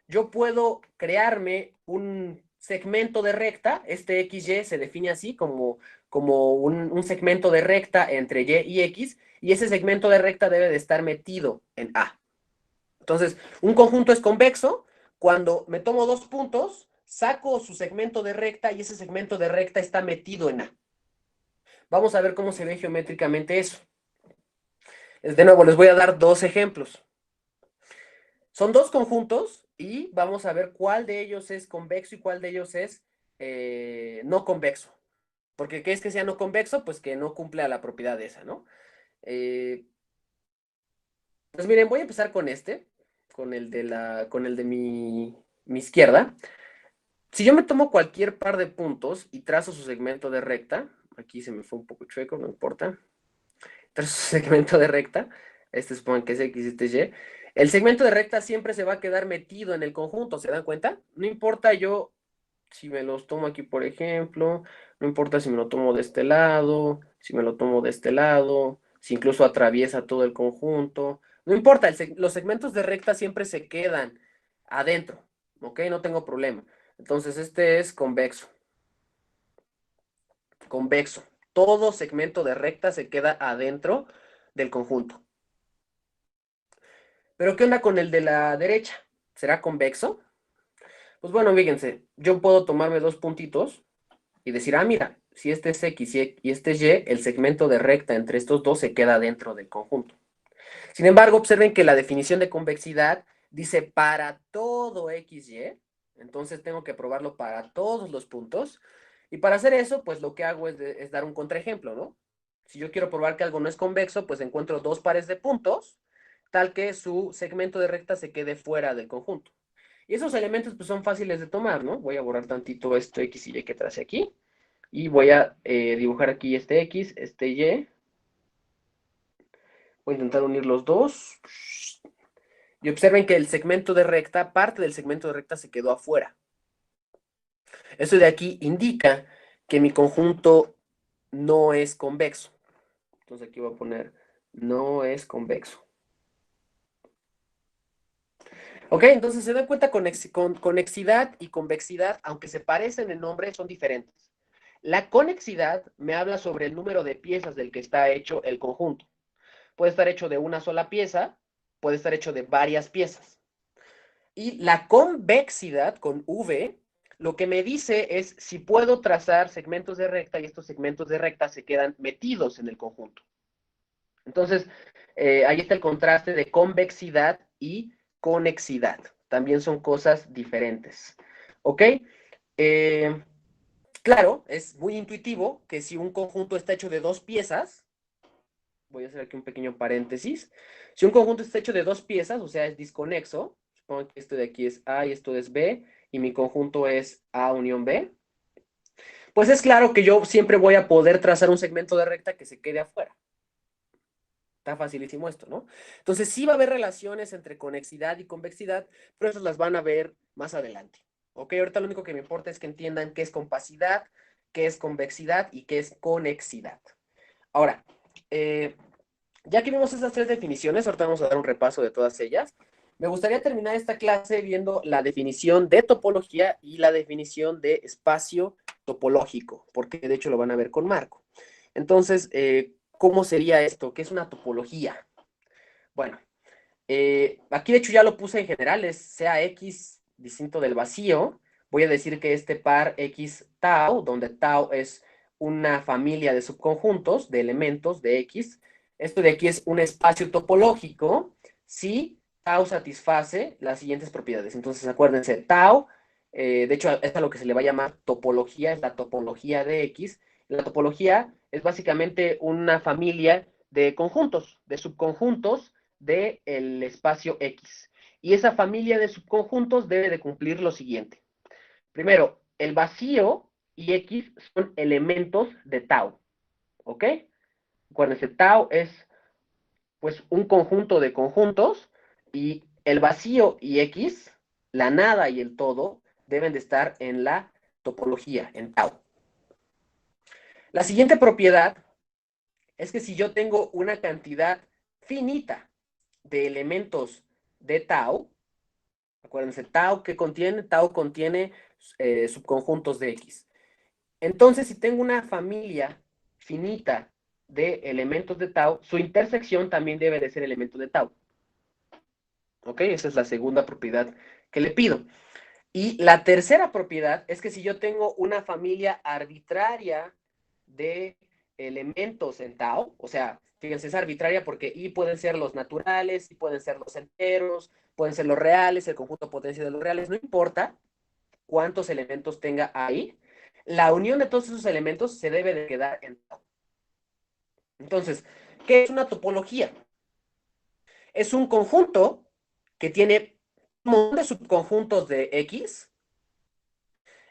yo puedo crearme un segmento de recta, este XY se define así como un segmento de recta entre Y y X, y ese segmento de recta debe de estar metido en A. Entonces, un conjunto es convexo cuando me tomo dos puntos, saco su segmento de recta y ese segmento de recta está metido en A. Vamos a ver cómo se ve geométricamente eso. De nuevo, les voy a dar dos ejemplos. Son dos conjuntos y vamos a ver cuál de ellos es convexo y cuál de ellos es no convexo. Porque ¿qué es que sea no convexo? Pues que no cumple a la propiedad de esa, ¿no? Eh, pues miren, voy a empezar con este, con el de mi izquierda. Si yo me tomo cualquier par de puntos y trazo su segmento de recta, aquí se me fue un poco chueco, no importa. Trazo su segmento de recta, este supongo que es X, este es Y. El segmento de recta siempre se va a quedar metido en el conjunto, ¿se dan cuenta? No importa yo si me los tomo aquí, por ejemplo, no importa si me lo tomo de este lado, si me lo tomo de este lado, si incluso atraviesa todo el conjunto, no importa, los segmentos de recta siempre se quedan adentro, ¿ok? No tengo problema. Entonces, este es convexo, convexo. Todo segmento de recta se queda adentro del conjunto. Pero, ¿qué onda con el de la derecha? ¿Será convexo? Pues bueno, fíjense, yo puedo tomarme dos puntitos y decir, ah, mira, si este es X y este es Y, el segmento de recta entre estos dos se queda dentro del conjunto. Sin embargo, observen que la definición de convexidad dice para todo XY, entonces tengo que probarlo para todos los puntos. Y para hacer eso, pues lo que hago es dar un contraejemplo, ¿no? Si yo quiero probar que algo no es convexo, pues encuentro dos pares de puntos, tal que su segmento de recta se quede fuera del conjunto. Y esos elementos pues son fáciles de tomar, ¿no? Voy a borrar tantito esto X y Y que trace aquí. Y voy a dibujar aquí este X, este Y. Voy a intentar unir los dos. Y observen que el segmento de recta, parte del segmento de recta se quedó afuera. Esto de aquí indica que mi conjunto no es convexo. Entonces aquí voy a poner no es convexo. Ok, entonces se dan cuenta con conexidad y convexidad, aunque se parecen en nombre, son diferentes. La conexidad me habla sobre el número de piezas del que está hecho el conjunto. Puede estar hecho de una sola pieza, puede estar hecho de varias piezas. Y la convexidad, con V, lo que me dice es si puedo trazar segmentos de recta y estos segmentos de recta se quedan metidos en el conjunto. Entonces, ahí está el contraste de convexidad y conexidad. También son cosas diferentes. ¿Ok? Eh, claro, es muy intuitivo que si un conjunto está hecho de dos piezas, voy a hacer aquí un pequeño paréntesis. Si un conjunto está hecho de dos piezas, o sea, es disconexo, supongo que esto de aquí es A y esto es B, y mi conjunto es A unión B, pues es claro que yo siempre voy a poder trazar un segmento de recta que se quede afuera. Está facilísimo esto, ¿no? Entonces sí va a haber relaciones entre conexidad y convexidad, pero esas las van a ver más adelante. ¿Ok? Ahorita lo único que me importa es que entiendan qué es compacidad, qué es convexidad y qué es conexidad. Ahora, ya que vimos esas tres definiciones, ahorita vamos a dar un repaso de todas ellas. Me gustaría terminar esta clase viendo la definición de topología y la definición de espacio topológico, porque de hecho lo van a ver con Marco. Entonces, ¿cómo sería esto? ¿Qué es una topología? Bueno, aquí de hecho ya lo puse en general, es sea X distinto del vacío. Voy a decir que este par X tau, donde tau es una familia de subconjuntos, de elementos de X. Esto de aquí es un espacio topológico si tau satisface las siguientes propiedades. Entonces acuérdense, tau, de hecho es a lo que se le va a llamar topología, es la topología de X. La topología es básicamente una familia de conjuntos, de subconjuntos del espacio X. Y esa familia de subconjuntos debe de cumplir lo siguiente. Primero, el vacío y X son elementos de tau. ¿Ok? Acuérdense, tau es pues un conjunto de conjuntos y el vacío y X, la nada y el todo, deben de estar en la topología, en tau. La siguiente propiedad es que si yo tengo una cantidad finita de elementos de tau, acuérdense, tau contiene subconjuntos de X. Entonces, si tengo una familia finita de elementos de tau, su intersección también debe de ser elemento de tau. ¿Ok? Esa es la segunda propiedad que le pido. Y la tercera propiedad es que si yo tengo una familia arbitraria de elementos en tau, o sea, fíjense, es arbitraria porque y pueden ser los naturales, y pueden ser los enteros, pueden ser los reales, el conjunto potencia de los reales, no importa cuántos elementos tenga ahí, la unión de todos esos elementos se debe de quedar en tau. Entonces, ¿qué es una topología? Es un conjunto que tiene un montón de subconjuntos de X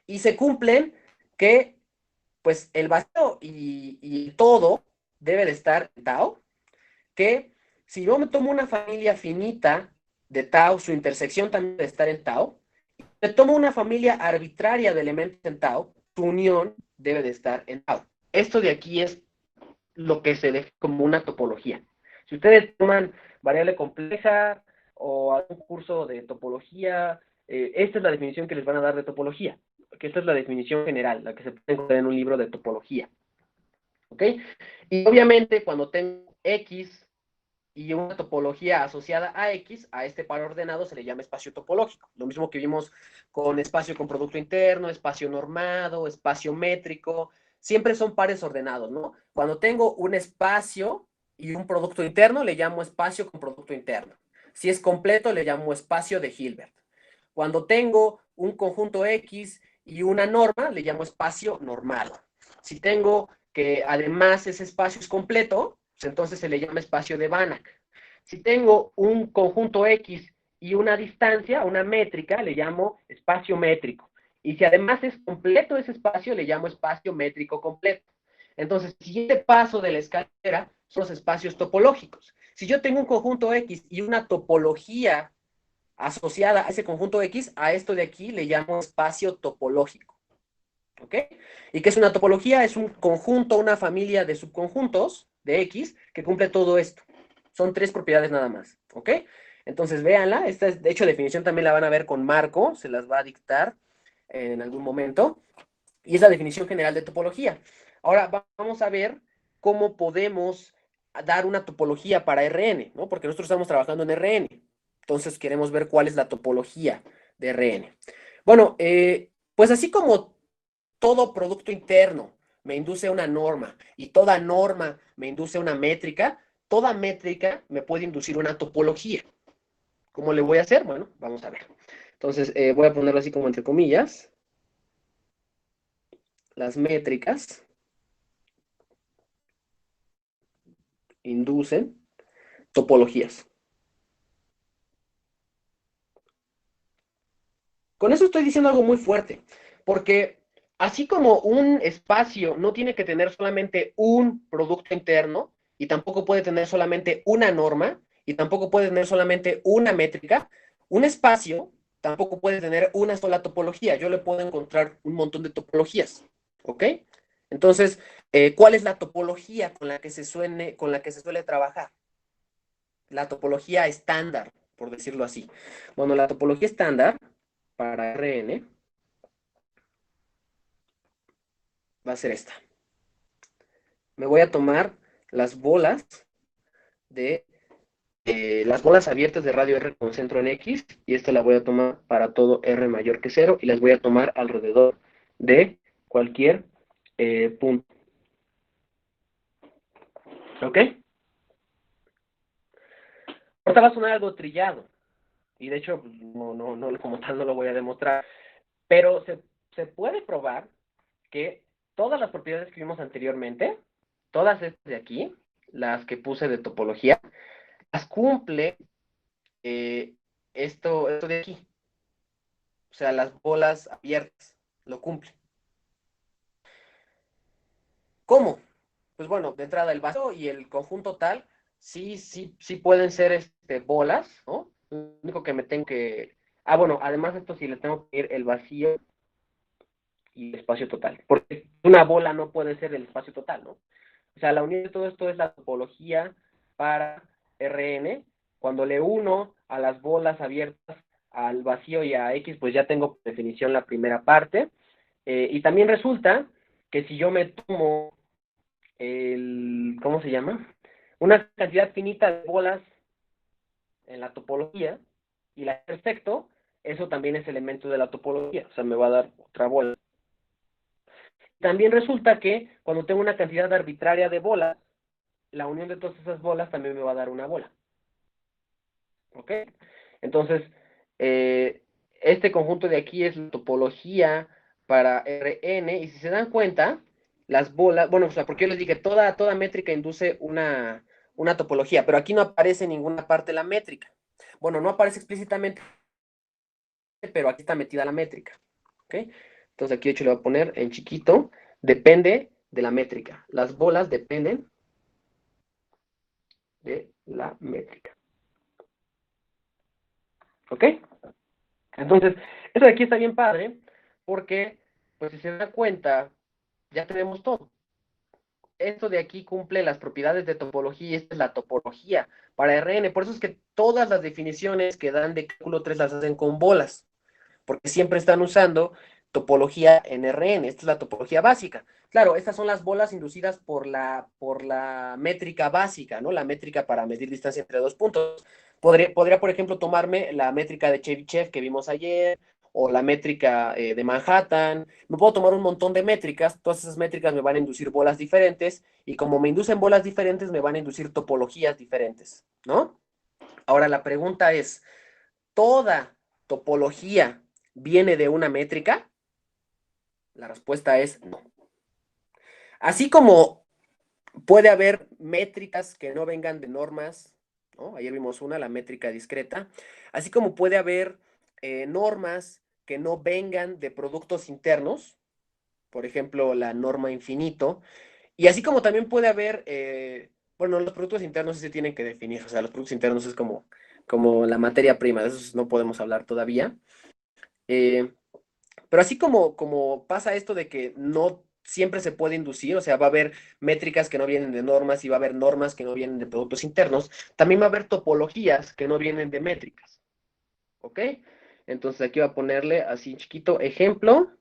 y se cumplen que pues el vacío y todo debe de estar en tau, que si yo me tomo una familia finita de tau, su intersección también debe estar en tau, me tomo una familia arbitraria de elementos en tau, su unión debe de estar en tau. Esto de aquí es lo que se define como una topología. Si ustedes toman variable compleja o algún curso de topología, esta es la definición que les van a dar de topología, que esta es la definición general, la que se puede encontrar en un libro de topología. ¿Ok? Y obviamente cuando tengo X y una topología asociada a X, a este par ordenado se le llama espacio topológico. Lo mismo que vimos con espacio con producto interno, espacio normado, espacio métrico, siempre son pares ordenados, ¿no? Cuando tengo un espacio y un producto interno, le llamo espacio con producto interno. Si es completo, le llamo espacio de Hilbert. Cuando tengo un conjunto X y una norma, le llamo espacio normado. Si tengo que además ese espacio es completo, pues entonces se le llama espacio de Banach. Si tengo un conjunto X y una distancia, una métrica, le llamo espacio métrico. Y si además es completo ese espacio, le llamo espacio métrico completo. Entonces, el siguiente paso de la escalera son los espacios topológicos. Si yo tengo un conjunto X y una topología asociada a ese conjunto X, a esto de aquí le llamo espacio topológico. ¿Ok? ¿Y qué es una topología? Es un conjunto, una familia de subconjuntos de X que cumple todo esto. Son 3 propiedades nada más. ¿Ok? Entonces, véanla. Esta, es, de hecho, definición también la van a ver con Marco. Se las va a dictar en algún momento. Y es la definición general de topología. Ahora vamos a ver cómo podemos dar una topología para Rn, ¿no? Porque nosotros estamos trabajando en Rn. Entonces queremos ver cuál es la topología de Rn. Bueno, pues así como todo producto interno me induce a una norma y toda norma me induce a una métrica, toda métrica me puede inducir una topología. ¿Cómo le voy a hacer? Bueno, vamos a ver. Entonces, voy a ponerlo así como entre comillas. Las métricas inducen topologías. Con eso estoy diciendo algo muy fuerte, porque así como un espacio no tiene que tener solamente un producto interno, y tampoco puede tener solamente una norma, y tampoco puede tener solamente una métrica, un espacio tampoco puede tener una sola topología. Yo le puedo encontrar un montón de topologías, ¿ok? Entonces, ¿cuál es la topología con la que se suele trabajar? La topología estándar, por decirlo así. Bueno, la topología estándar para Rn va a ser esta. Me voy a tomar las bolas de las bolas abiertas de radio R con centro en X, y esta la voy a tomar para todo R mayor que 0, y las voy a tomar alrededor de cualquier punto. ¿Ok? Ahorita va a sonar algo trillado, y de hecho, pues, no, como tal no lo voy a demostrar, pero se puede probar que todas las propiedades que vimos anteriormente, todas estas de aquí, las que puse de topología, las cumple eh, esto de aquí. O sea, las bolas abiertas lo cumple. ¿Cómo? Pues bueno, de entrada el vacío y el conjunto tal, sí pueden ser bolas, ¿no? Lo único que me tengo que... Ah, bueno, además de esto sí le tengo que ir el vacío y el espacio total. Porque una bola no puede ser el espacio total, ¿no? O sea, la unión de todo esto es la topología para Rn. Cuando le uno a las bolas abiertas al vacío y a X, pues ya tengo por definición la primera parte. Y también resulta que si yo me tomo ¿cómo se llama? Una cantidad finita de bolas en la topología y la perfecto, eso también es elemento de la topología, o sea, me va a dar otra bola. También resulta que cuando tengo una cantidad arbitraria de bolas, la unión de todas esas bolas también me va a dar una bola. ¿Ok? Entonces, eh, este conjunto de aquí es la topología para Rn, y si se dan cuenta, las bolas, bueno, o sea, porque yo les dije, toda métrica induce una topología, pero aquí no aparece en ninguna parte la métrica. Bueno, no aparece explícitamente, pero aquí está metida la métrica. ¿Ok? Entonces aquí de hecho le voy a poner en chiquito, depende de la métrica. Las bolas dependen de la métrica. ¿Ok? Entonces, eso de aquí está bien padre, porque, pues si se da cuenta, ya tenemos todo. Esto de aquí cumple las propiedades de topología, y esta es la topología para Rn. Por eso es que todas las definiciones que dan de cálculo 3 las hacen con bolas, porque siempre están usando topología en Rn. Esta es la topología básica. Claro, estas son las bolas inducidas por la métrica básica, ¿no? La métrica para medir distancia entre dos puntos. Podría, por ejemplo, tomarme la métrica de Chebyshev que vimos ayer, o la métrica de Manhattan. Me puedo tomar un montón de métricas. Todas esas métricas me van a inducir bolas diferentes, y como me inducen bolas diferentes, me van a inducir topologías diferentes, ¿no? Ahora la pregunta es, ¿toda topología viene de una métrica? La respuesta es no. Así como puede haber métricas que no vengan de normas, ¿no? Ayer vimos una, la métrica discreta. Así como puede haber normas que no vengan de productos internos, por ejemplo, la norma infinito, y así como también puede haber, bueno, los productos internos sí se tienen que definir, o sea, los productos internos es como la materia prima, de eso no podemos hablar todavía. Eh, pero así como pasa esto de que no siempre se puede inducir, o sea, va a haber métricas que no vienen de normas y va a haber normas que no vienen de productos internos, también va a haber topologías que no vienen de métricas, ¿ok? Entonces aquí voy a ponerle así chiquito, ejemplo,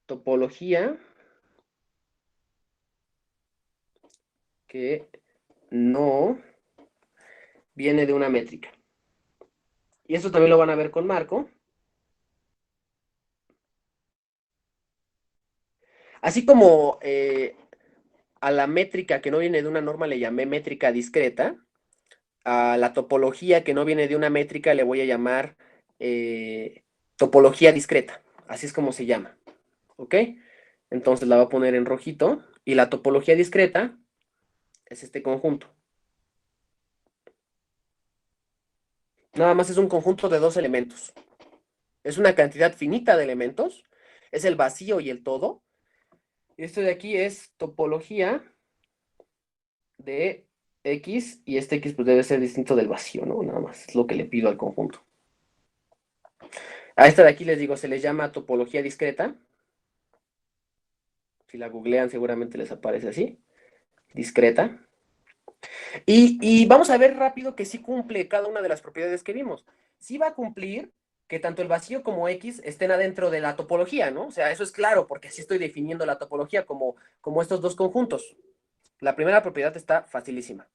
topología que no viene de una métrica. Y eso también lo van a ver con Marco. Así como a la métrica que no viene de una norma le llamé métrica discreta, a la topología que no viene de una métrica le voy a llamar topología discreta. Así es como se llama. ¿Ok? Entonces la voy a poner en rojito. Y la topología discreta es este conjunto. Nada más es un conjunto de dos elementos. Es una cantidad finita de elementos. Es el vacío y el todo. Y esto de aquí es topología de X. Y este X pues debe ser distinto del vacío, ¿no? Nada más es lo que le pido al conjunto. A esta de aquí les digo, se les llama topología discreta. Si la googlean seguramente les aparece así. Discreta. Y vamos a ver rápido que sí cumple cada una de las propiedades que vimos. Sí va a cumplir que tanto el vacío como X estén adentro de la topología, ¿no? O sea, eso es claro, porque así estoy definiendo la topología como estos dos conjuntos. La primera propiedad está facilísima.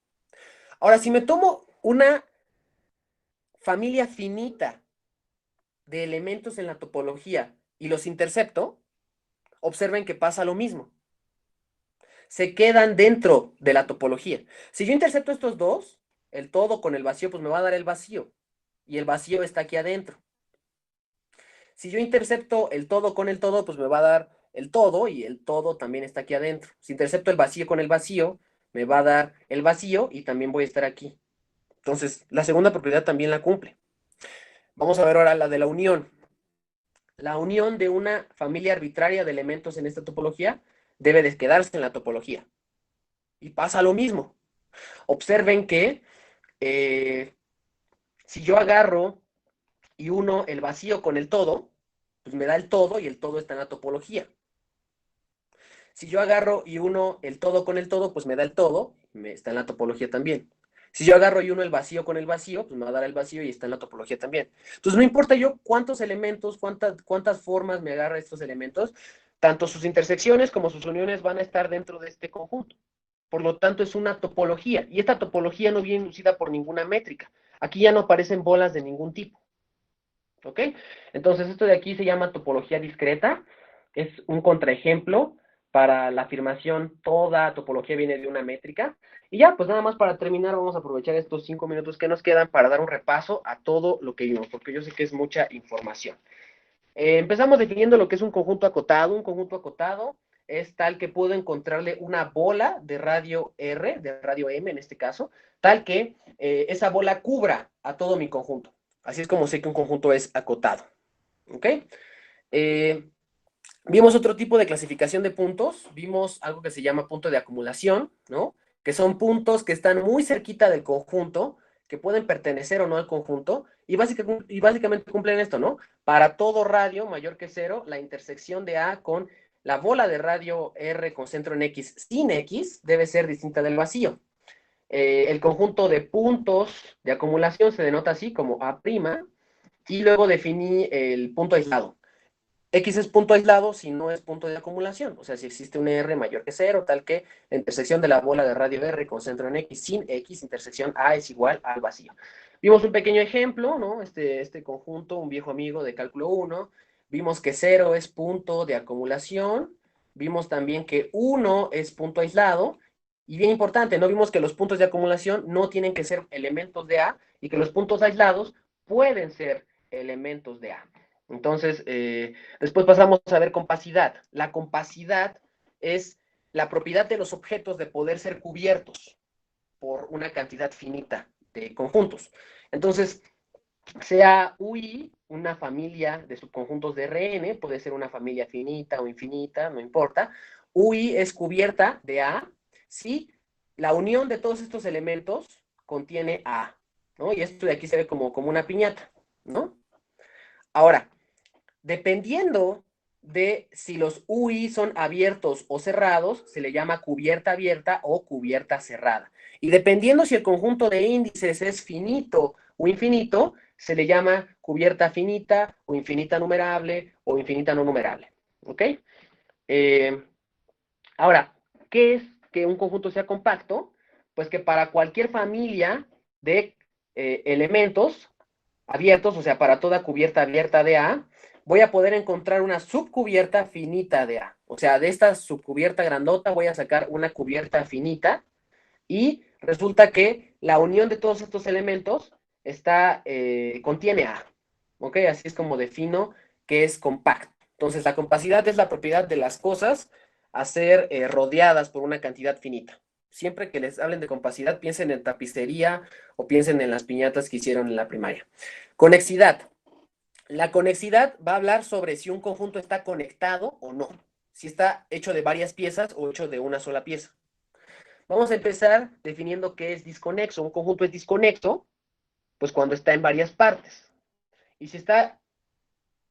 Ahora, si me tomo una familia finita de elementos en la topología y los intercepto, observen que pasa lo mismo. Se quedan dentro de la topología. Si yo intercepto estos dos, el todo con el vacío, pues me va a dar el vacío. Y el vacío está aquí adentro. Si yo intercepto el todo con el todo, pues me va a dar el todo y el todo también está aquí adentro. Si intercepto el vacío con el vacío, me va a dar el vacío y también voy a estar aquí. Entonces, la segunda propiedad también la cumple. Vamos a ver ahora la de la unión. La unión de una familia arbitraria de elementos en esta topología debe de quedarse en la topología. Y pasa lo mismo. Observen que si yo agarro y uno el vacío con el todo, pues me da el todo y el todo está en la topología. Si yo agarro y uno el todo con el todo, pues me da el todo, está en la topología también. Si yo agarro y uno el vacío con el vacío, pues me va a dar el vacío y está en la topología también. Entonces no importa yo cuántos elementos, cuántas formas me agarra estos elementos, tanto sus intersecciones como sus uniones van a estar dentro de este conjunto. Por lo tanto, es una topología. Y esta topología no viene inducida por ninguna métrica. Aquí ya no aparecen bolas de ningún tipo. ¿Ok? Entonces, esto de aquí se llama topología discreta. Es un contraejemplo para la afirmación toda topología viene de una métrica. Y ya, pues nada más para terminar, vamos a aprovechar estos 5 minutos que nos quedan para dar un repaso a todo lo que vimos, porque yo sé que es mucha información. Empezamos definiendo lo que es un conjunto acotado. Un conjunto acotado es tal que puedo encontrarle una bola de radio R, de radio M en este caso, tal que esa bola cubra a todo mi conjunto. Así es como sé que un conjunto es acotado. ¿Ok? Eh, Vimos otro tipo de clasificación de puntos. Vimos algo que se llama punto de acumulación, ¿no? Que son puntos que están muy cerquita del conjunto, que pueden pertenecer o no al conjunto, y básicamente cumplen esto, ¿no? Para todo radio mayor que cero, la intersección de A con la bola de radio R con centro en X sin X debe ser distinta del vacío. El conjunto de puntos de acumulación se denota así como A', y luego definí el punto aislado. X es punto aislado si no es punto de acumulación, o sea, si existe un R mayor que cero, tal que la intersección de la bola de radio R con centro en X sin X, intersección A es igual al vacío. Vimos un pequeño ejemplo, ¿no? Este conjunto, un viejo amigo de cálculo 1, vimos que 0 es punto de acumulación, vimos también que 1 es punto aislado, y bien importante, no vimos que los puntos de acumulación no tienen que ser elementos de A, y que los puntos aislados pueden ser elementos de A. Entonces, después pasamos a ver compacidad. La compacidad es la propiedad de los objetos de poder ser cubiertos por una cantidad finita de conjuntos. Entonces, sea UI una familia de subconjuntos de Rn, puede ser una familia finita o infinita, no importa. UI es cubierta de A si la unión de todos estos elementos contiene A, ¿no? Y esto de aquí se ve como una piñata, ¿no? Ahora, dependiendo de si los UI son abiertos o cerrados, se le llama cubierta abierta o cubierta cerrada. Y dependiendo si el conjunto de índices es finito o infinito, se le llama cubierta finita o infinita numerable o infinita no numerable. ¿Ok? Eh, Ahora, ¿qué es que un conjunto sea compacto? Pues que para cualquier familia de elementos abiertos, o sea, para toda cubierta abierta de A, voy a poder encontrar una subcubierta finita de A. O sea, de esta subcubierta grandota voy a sacar una cubierta finita y resulta que la unión de todos estos elementos contiene A. ¿Ok? Así es como defino que es compacto. Entonces, la compacidad es la propiedad de las cosas a ser rodeadas por una cantidad finita. Siempre que les hablen de compacidad, piensen en tapicería o piensen en las piñatas que hicieron en la primaria. Conexidad. La conexidad va a hablar sobre si un conjunto está conectado o no. Si está hecho de varias piezas o hecho de una sola pieza. Vamos a empezar definiendo qué es disconexo. Un conjunto es disconexo, pues cuando está en varias partes. Y si está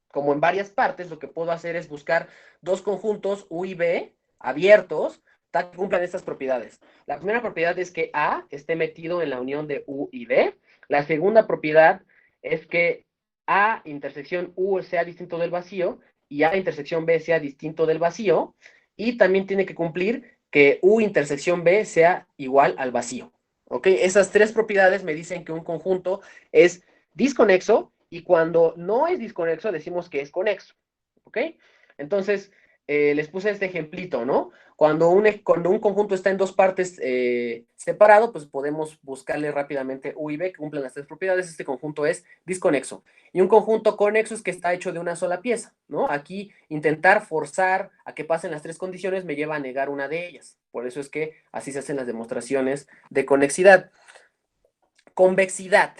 como en varias partes, lo que puedo hacer es buscar dos conjuntos U y B abiertos que cumplan estas propiedades. La primera propiedad es que A esté metido en la unión de U y B. La segunda propiedad es que A intersección U sea distinto del vacío y A intersección B sea distinto del vacío. Y también tiene que cumplir que U intersección B sea igual al vacío. ¿Ok? Esas tres propiedades me dicen que un conjunto es disconexo y cuando no es disconexo decimos que es conexo. ¿Ok? Entonces, les puse este ejemplito, ¿no? Cuando un conjunto está en dos partes separado, pues podemos buscarle rápidamente U y B que cumplen las tres propiedades. Este conjunto es disconexo. Y un conjunto conexo es que está hecho de una sola pieza, ¿no? Aquí intentar forzar a que pasen las tres condiciones me lleva a negar una de ellas. Por eso es que así se hacen las demostraciones de conexidad. Convexidad.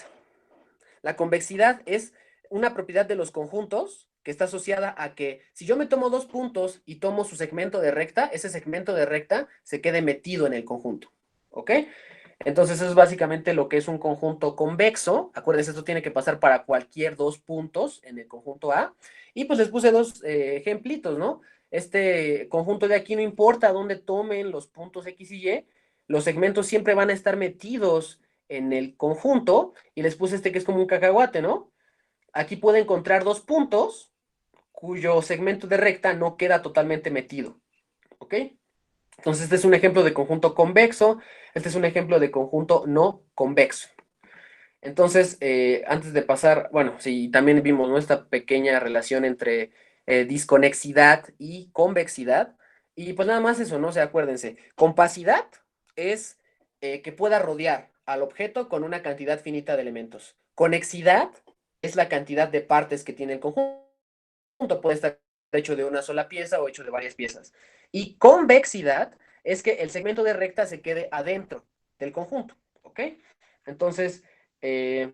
La convexidad es una propiedad de los conjuntos que está asociada a que si yo me tomo dos puntos y tomo su segmento de recta, ese segmento de recta se quede metido en el conjunto. ¿Ok? Entonces eso es básicamente lo que es un conjunto convexo. Acuérdense, esto tiene que pasar para cualquier dos puntos en el conjunto A. Y pues les puse dos ejemplitos, ¿no? Este conjunto de aquí no importa dónde tomen los puntos X y Y, los segmentos siempre van a estar metidos en el conjunto y les puse este que es como un cacahuate, ¿no? Aquí puedo encontrar dos puntos cuyo segmento de recta no queda totalmente metido, ¿ok? Entonces este es un ejemplo de conjunto convexo, este es un ejemplo de conjunto no convexo. Entonces, antes de pasar, bueno, sí, también vimos nuestra pequeña relación entre disconexidad y convexidad. Y pues nada más eso, ¿no? O sea, acuérdense, compacidad es que pueda rodear al objeto con una cantidad finita de elementos. Conexidad es la cantidad de partes que tiene el conjunto. Puede estar hecho de una sola pieza o hecho de varias piezas. Y convexidad es que el segmento de recta se quede adentro del conjunto, ¿ok? Entonces, eh,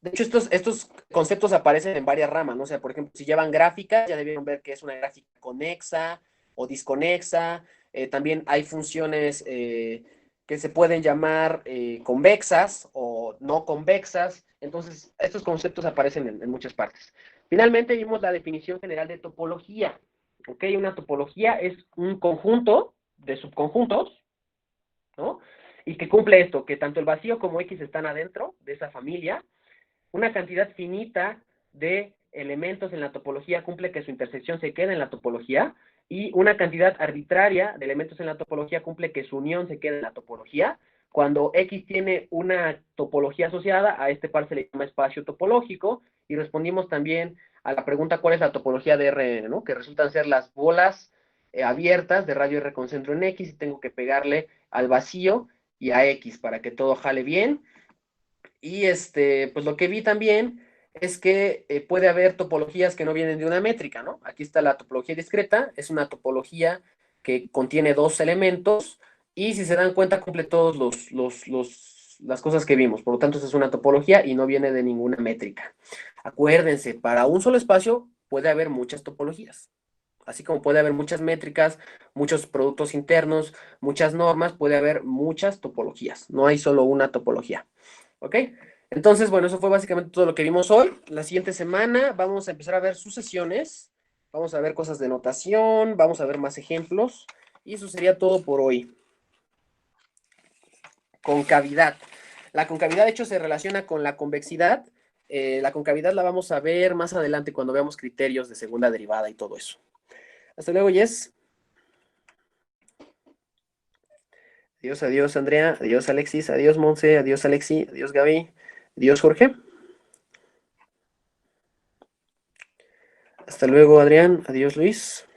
de hecho, estos conceptos aparecen en varias ramas, ¿no? O sea, por ejemplo, si llevan gráfica, ya debieron ver que es una gráfica conexa o disconexa. También hay funciones que se pueden llamar convexas o no convexas. Entonces, estos conceptos aparecen en muchas partes. Finalmente, vimos la definición general de topología. ¿Ok? Una topología es un conjunto de subconjuntos, ¿no? Y que cumple esto, que tanto el vacío como X están adentro de esa familia, una cantidad finita de elementos en la topología cumple que su intersección se quede en la topología y una cantidad arbitraria de elementos en la topología cumple que su unión se quede en la topología. Cuando X tiene una topología asociada, a este par se le llama espacio topológico y respondimos también a la pregunta cuál es la topología de Rn, ¿no? Que resultan ser las bolas abiertas de radio R con centro en X y tengo que pegarle al vacío y a X para que todo jale bien. Y pues lo que vi también es que puede haber topologías que no vienen de una métrica, ¿no? Aquí está la topología discreta, es una topología que contiene dos elementos y si se dan cuenta cumple todos las cosas que vimos. Por lo tanto, esa es una topología y no viene de ninguna métrica. Acuérdense, para un solo espacio puede haber muchas topologías. Así como puede haber muchas métricas, muchos productos internos, muchas normas, puede haber muchas topologías. No hay solo una topología. ¿Ok? Entonces, bueno, eso fue básicamente todo lo que vimos hoy. La siguiente semana vamos a empezar a ver sucesiones, vamos a ver cosas de notación, vamos a ver más ejemplos. Y eso sería todo por hoy. Concavidad. La concavidad, de hecho, se relaciona con la convexidad. La concavidad la vamos a ver más adelante cuando veamos criterios de segunda derivada y todo eso. Hasta luego, Jess. Adiós, adiós, Andrea. Adiós, Alexis. Adiós, Monse. Adiós, Alexi. Adiós, Gaby. Adiós, Jorge. Hasta luego, Adrián. Adiós, Luis.